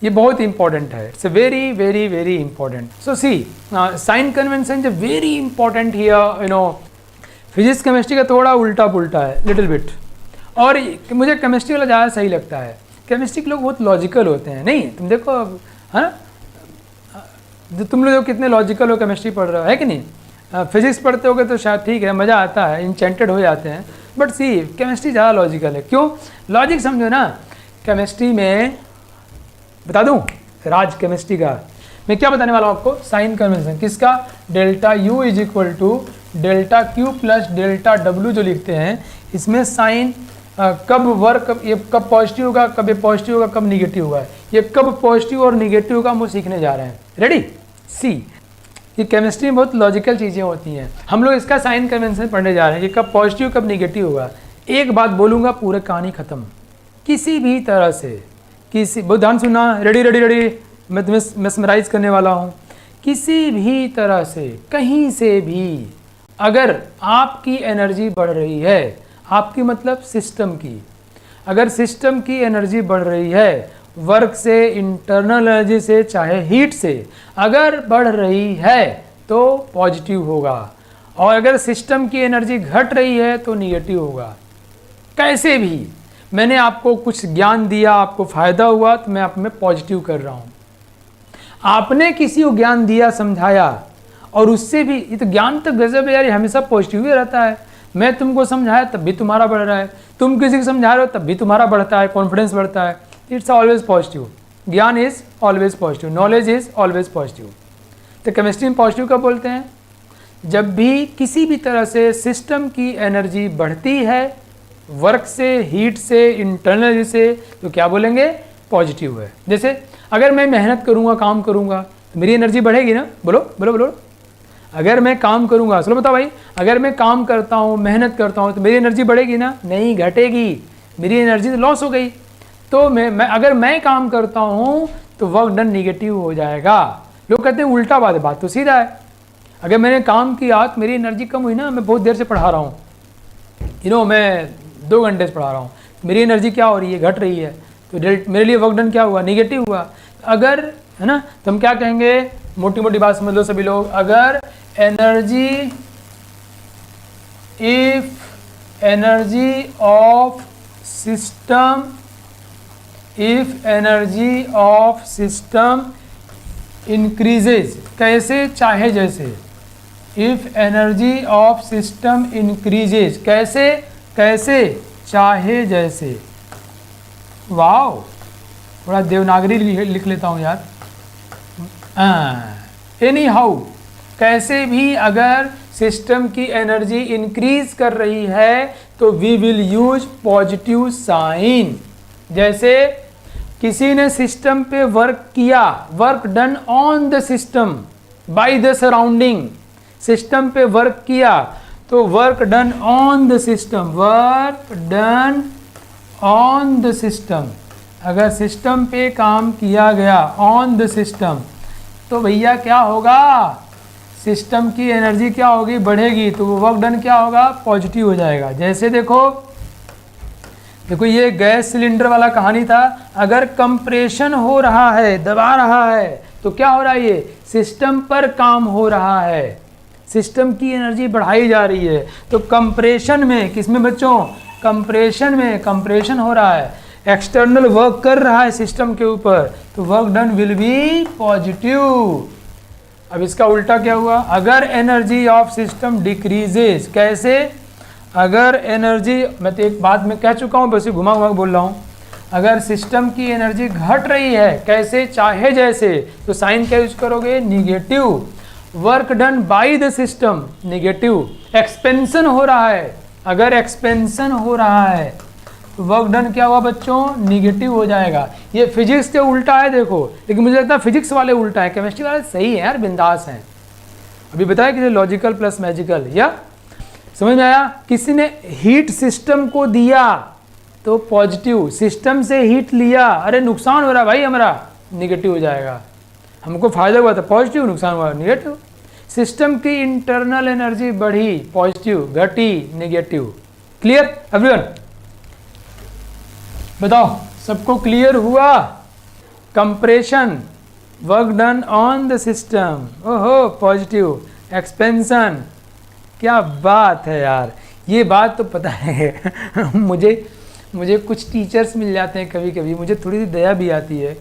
ये बहुत इंपॉर्टेंट है, it's very very very important. So see sign convention is very important here, you know. Physics chemistry का थोड़ा उल्टा पुल्टा है लिटिल बिट, और मुझे केमिस्ट्री वाला ज़्यादा सही लगता है। केमिस्ट्री के लोग बहुत लॉजिकल होते हैं, नहीं तुम देखो, है ना, तुम लोग कितने लॉजिकल हो, केमिस्ट्री पढ़ रहे हो, है कि नहीं। फिजिक्स पढ़ते होगे तो शायद ठीक है, मज़ा आता है, इंचेंटेड हो जाते हैं, बट सी केमिस्ट्री ज़्यादा लॉजिकल है। क्यों लॉजिक, समझो ना, केमिस्ट्री में बता दूं राज केमिस्ट्री का, मैं क्या बताने वाला हूँ आपको, साइन कन्वेंशन किसका, delta U is equal to delta Q plus delta W जो लिखते हैं, इसमें साइन कब वर्क, ये कब पॉजिटिव होगा, कब ये पॉजिटिव होगा, कब निगेटिव होगा, ये कब पॉजिटिव और निगेटिव होगा हम वो सीखने जा रहे हैं। रेडी, सी, ये केमिस्ट्री में बहुत लॉजिकल चीज़ें होती हैं, हम लोग इसका साइन कन्वेंशन पढ़ने जा रहे हैं कि कब पॉजिटिव कब निगेटिव होगा। एक बात बोलूँगा, पूरा कहानी ख़त्म। किसी भी तरह से, किसी, बहुत ध्यान सुनना, रेडी रेडी रेडी, मैं तुम्हें मेस्मराइज करने वाला हूँ। किसी भी तरह से, कहीं से भी अगर आपकी एनर्जी बढ़ रही है, आपकी मतलब सिस्टम की, अगर सिस्टम की एनर्जी बढ़ रही है वर्क से, इंटरनल एनर्जी से, चाहे हीट से, अगर बढ़ रही है तो पॉजिटिव होगा, और अगर सिस्टम की एनर्जी घट रही है तो निगेटिव होगा। कैसे भी मैंने आपको कुछ ज्ञान दिया, आपको फायदा हुआ तो मैं आप में पॉजिटिव कर रहा हूँ। आपने किसी को ज्ञान दिया, समझाया, और उससे भी, ये तो ज्ञान तो गजब है यार, ये हमेशा पॉजिटिव ही रहता है। मैं तुमको समझाया तब भी तुम्हारा बढ़ रहा है, तुम किसी को समझा रहे हो तब भी तुम्हारा बढ़ता है, कॉन्फिडेंस बढ़ता है। It's always positive. ज्ञान is always positive, knowledge is always positive. तो केमिस्ट्री में पॉजिटिव कब बोलते हैं? जब भी किसी भी तरह से सिस्टम की एनर्जी बढ़ती है, वर्क से, हीट से, इंटरनल एनर्जी से, तो क्या बोलेंगे? पॉजिटिव है। जैसे अगर मैं मेहनत करूँगा, काम करूँगा, तो मेरी एनर्जी बढ़ेगी ना? बोलो बोलो बोलो। अगर मैं काम करूँगा, चलो बताओ भाई, अगर मैं काम करता हूँ, मेहनत करता हूँ, तो मेरी एनर्जी बढ़ेगी ना? नहीं, घटेगी। मेरी एनर्जी तो लॉस हो गई। तो अगर मैं काम करता हूँ तो वर्क डन निगेटिव हो जाएगा। लोग कहते हैं उल्टा बात है, बात तो सीधा है। अगर मैंने काम किया तो मेरी एनर्जी कम हुई ना, मैं बहुत देर से पढ़ा रहा हूँ, मैं 2 घंटे से पढ़ा रहा हूँ, मेरी एनर्जी क्या हो रही है? घट रही है। तो मेरे लिए वर्क डन क्या हुआ? निगेटिव हुआ। अगर, है ना, तो हम क्या कहेंगे? मोटी मोटी बात समझ लो सभी लोग। अगर energy, if energy of system, if energy of system increases, कैसे? चाहे जैसे। If energy of system increases, कैसे? कैसे? चाहे जैसे। वाओ, थोड़ा देवनागरी लिख लेता हूँ यार। एनी हाउ, कैसे भी अगर सिस्टम की एनर्जी इंक्रीज कर रही है तो we will use positive sign. जैसे किसी ने सिस्टम पे वर्क किया, work done on the system by the surrounding, system पे वर्क किया तो work done on the system, work done on the system. अगर सिस्टम पे काम किया गया ऑन द सिस्टम तो भैया क्या होगा? सिस्टम की एनर्जी क्या होगी? बढ़ेगी। तो वो वर्क डन क्या होगा? पॉजिटिव हो जाएगा। जैसे देखो ये गैस सिलेंडर वाला कहानी था। अगर कंप्रेशन हो रहा है, दबा रहा है, तो क्या हो रहा है? ये सिस्टम पर काम हो रहा है, सिस्टम की एनर्जी बढ़ाई जा रही है। तो कंप्रेशन में, किसमें बच्चों? कंप्रेशन में कंप्रेशन हो रहा है, एक्सटर्नल वर्क कर रहा है सिस्टम के ऊपर, तो work done will B positive. अब इसका उल्टा क्या हुआ? अगर एनर्जी ऑफ सिस्टम डिक्रीजेज, कैसे? अगर एनर्जी, मैं तो एक बात में कह चुका हूँ, बस घुमा घुमा बोल रहा हूँ। अगर सिस्टम की एनर्जी घट रही है, कैसे? चाहे जैसे, तो साइन क्या यूज करोगे? Negative. Work done by the system, negative. Expansion हो रहा है, अगर एक्सपेंशन हो रहा है तो वर्क डन क्या हुआ बच्चों? निगेटिव हो जाएगा। ये फिजिक्स के उल्टा है देखो, लेकिन मुझे लगता है फिजिक्स वाले उल्टा है, केमिस्ट्री वाले सही है यार, बिंदास हैं। अभी बताया कि लॉजिकल प्लस मैजिकल, या समझ में आया? किसी ने हीट सिस्टम को दिया तो पॉजिटिव, सिस्टम से हीट लिया, अरे नुकसान हो रहा है भाई हमारा, निगेटिव हो जाएगा। हमको फायदा हुआ तो पॉजिटिव, नुकसान हुआ निगेटिव। सिस्टम की इंटरनल एनर्जी बढ़ी, पॉजिटिव, घटी, निगेटिव। Clear everyone? बताओ, सबको क्लियर हुआ? Compression, work done on the system, ओहो पॉजिटिव। एक्सपेंशन, क्या बात है यार, ये बात तो पता है। मुझे कुछ टीचर्स मिल जाते हैं कभी कभी, मुझे थोड़ी सी दया भी आती है।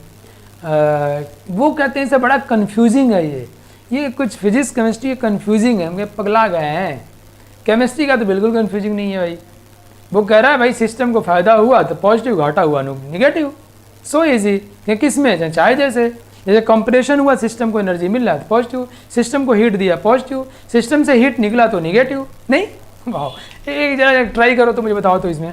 वो कहते हैं इसे बड़ा कंफ्यूजिंग है ये कुछ फिजिक्स केमिस्ट्री कंफ्यूजिंग है, मुझे पगला गए हैं। केमिस्ट्री का तो बिल्कुल कंफ्यूजिंग नहीं है भाई। वो कह रहा है भाई सिस्टम को फायदा हुआ तो पॉजिटिव, घाटा हुआ निगेटिव, सो इजी। किस में? चाहे जैसे कंप्रेशन हुआ, सिस्टम को एनर्जी मिल रहा है तो पॉजिटिव, सिस्टम को हीट दिया पॉजिटिव, सिस्टम से हीट निकला तो निगेटिव। नहीं, वाह, एक जरा ट्राई करो तो मुझे बताओ तो इसमें।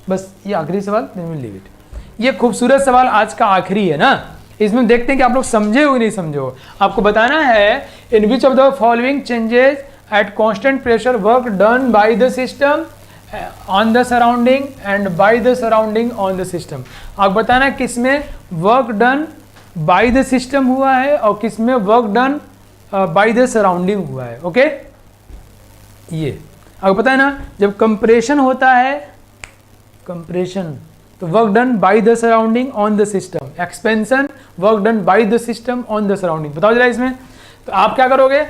बस ये आखिरी सवाल, देन विल लीव इट। ये खूबसूरत सवाल आज का आखिरी है ना, इसमें देखते हैं कि आप लोग समझे हो कि नहीं समझे हो। आपको बताना है in which of the following changes at constant pressure work done by the system on the surrounding and by the surrounding on the system. आप बताना किसमें work done by the system हुआ है और किसमें work done by the surrounding हुआ है। Okay, ये आपको पता है ना, जब कंप्रेशन होता है, कंप्रेशन तो work done by the surrounding on the system, expansion work done by the system on the surrounding. बताओ जरा इसमें, तो आप क्या करोगे,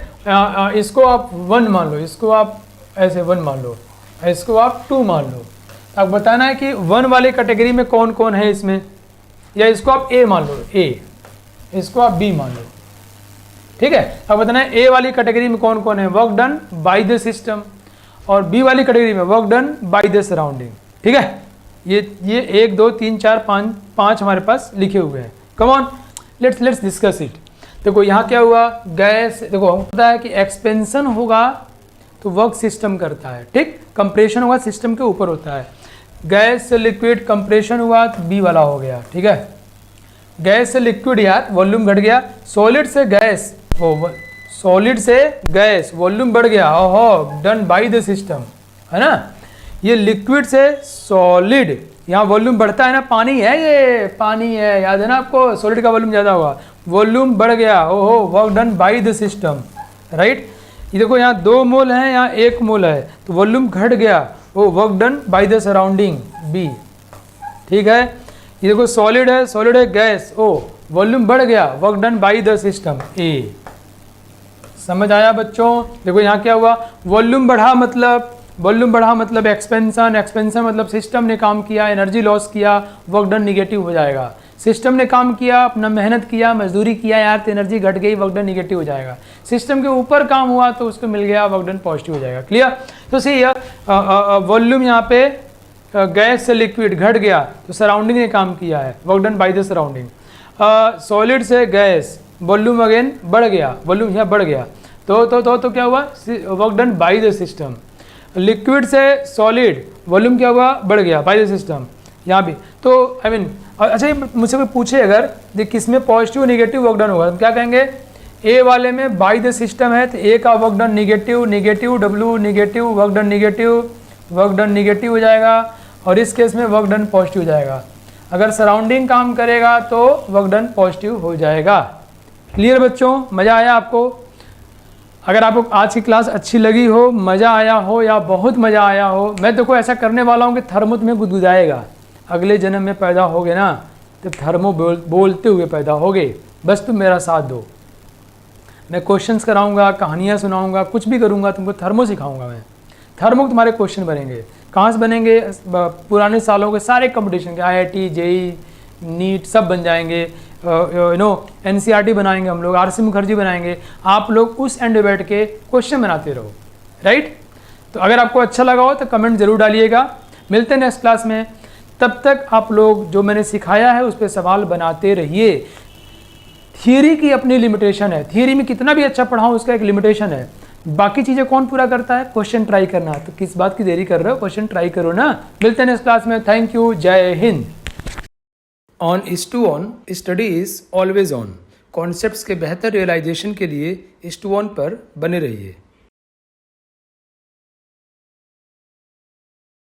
इसको आप 1 मान लो, इसको आप ऐसे 1 मान लो, इसको आप 2 मान लो। अब बताना है कि 1 वाले कैटेगरी में कौन कौन है इसमें, या इसको आप A मान लो, A, इसको आप B मान लो, ठीक है। अब बताना है A वाली कैटेगरी में कौन कौन है, work done by the system, और B वाली कैटेगरी में work done by the surrounding, ठीक है। ये 1 2 3 4 5 हमारे पास लिखे हुए हैं। Come on, let's discuss it. देखो यहाँ क्या हुआ, गैस, देखो पता है कि एक्सपेंशन होगा तो वर्क सिस्टम करता है, ठीक। कंप्रेशन होगा सिस्टम के ऊपर होता है। गैस से लिक्विड कंप्रेशन हुआ तो बी वाला हो गया, ठीक है। गैस से लिक्विड यार वॉल्यूम घट गया, सॉलिड से गैस, सॉलिड से गैस वॉल्यूम बढ़ गया, ओहो, डन बाय द सिस्टम, है ना। ये लिक्विड से सॉलिड, यहाँ वॉल्यूम बढ़ता है ना, पानी है, ये पानी है, याद है ना आपको, सॉलिड का वॉल्यूम ज़्यादा होगा, वॉल्यूम बढ़ गया, ओहो, work done by the system, right. ये देखो यहाँ 2 मोल है, यहाँ 1 मोल है, तो वॉल्यूम घट गया, वो work done by the surrounding, B, ठीक है। ये देखो सॉलिड है गैस, ओ, वॉल्यूम बढ़ गया, work done by the system, A. समझ आया बच्चों। देखो यहाँ क्या हुआ, वॉल्यूम बढ़ा मतलब एक्सपेंशन मतलब सिस्टम ने काम किया, एनर्जी लॉस किया, वर्क डन निगेटिव हो जाएगा। सिस्टम ने काम किया, अपना मेहनत किया, मजदूरी किया यार, तो एनर्जी घट गई, वर्क डन निगेटिव हो जाएगा। सिस्टम के ऊपर काम हुआ तो उसको मिल गया, वर्क डन पॉजिटिव हो जाएगा। क्लियर। तो सही है, वॉल्यूम यहाँ पे गैस से लिक्विड घट गया तो सराउंडिंग ने काम किया है, work done by the surrounding. Solid से गैस वॉल्यूम अगेन बढ़ गया, वॉल्यूम यहाँ बढ़ गया, तो क्या हुआ, work done by the system. Liquid से सॉलिड वॉल्यूम क्या हुआ, बढ़ गया बाय द सिस्टम, यहाँ भी। तो आई मीन अच्छा, ये मुझसे कोई पूछे अगर देख किसमें पॉजिटिव निगेटिव वर्क डन होगा, तो क्या कहेंगे, ए वाले में बाय द सिस्टम है तो ए का work done negative, W negative, work done negative हो जाएगा, और इस केस में वर्क डन पॉजिटिव हो जाएगा। अगर सराउंडिंग काम करेगा तो वर्क डन पॉजिटिव हो जाएगा। क्लियर बच्चों, मज़ा आया आपको। अगर आपको आज की क्लास अच्छी लगी हो, मज़ा आया हो या बहुत मज़ा आया हो, मैं देखो ऐसा करने वाला हूँ कि थर्मो तुम्हें गुदगुदाएगा। अगले जन्म में पैदा होगे ना तो थर्मो बोलते हुए पैदा होगे, बस तुम मेरा साथ दो। मैं क्वेश्चंस कराऊंगा, कहानियाँ सुनाऊंगा, कुछ भी करूंगा, तुमको थर्मो सिखाऊंगा मैं। थर्मो तुम्हारे क्वेश्चन बनेंगे, कहाँ से बनेंगे, पुराने सालों के सारे कंपटीशन के, IIT, JEE, नीट सब बन जाएंगे, NCERT बनाएंगे हम लोग, RC मुखर्जी बनाएंगे, आप लोग उस एंड में बैठ के क्वेश्चन बनाते रहो, राइट। तो अगर आपको अच्छा लगा हो तो कमेंट जरूर डालिएगा। मिलते हैं नेक्स्ट क्लास में, तब तक आप लोग जो मैंने सिखाया है उस पर सवाल बनाते रहिए। थियरी की अपनी लिमिटेशन है, थियरी में कितना भी अच्छा पढ़ाऊँ उसका एक लिमिटेशन है, बाकी चीज़ें कौन पूरा करता है, क्वेश्चन ट्राई करना। तो किस बात की देरी कर रहे हो, क्वेश्चन ट्राई करो ना। मिलते हैं नेक्स्ट क्लास में, थैंक यू, जय Hind. On IS2ON study is always on. Concepts के बेहतर रियलाइजेशन के लिए IS2ON पर बने रहिए।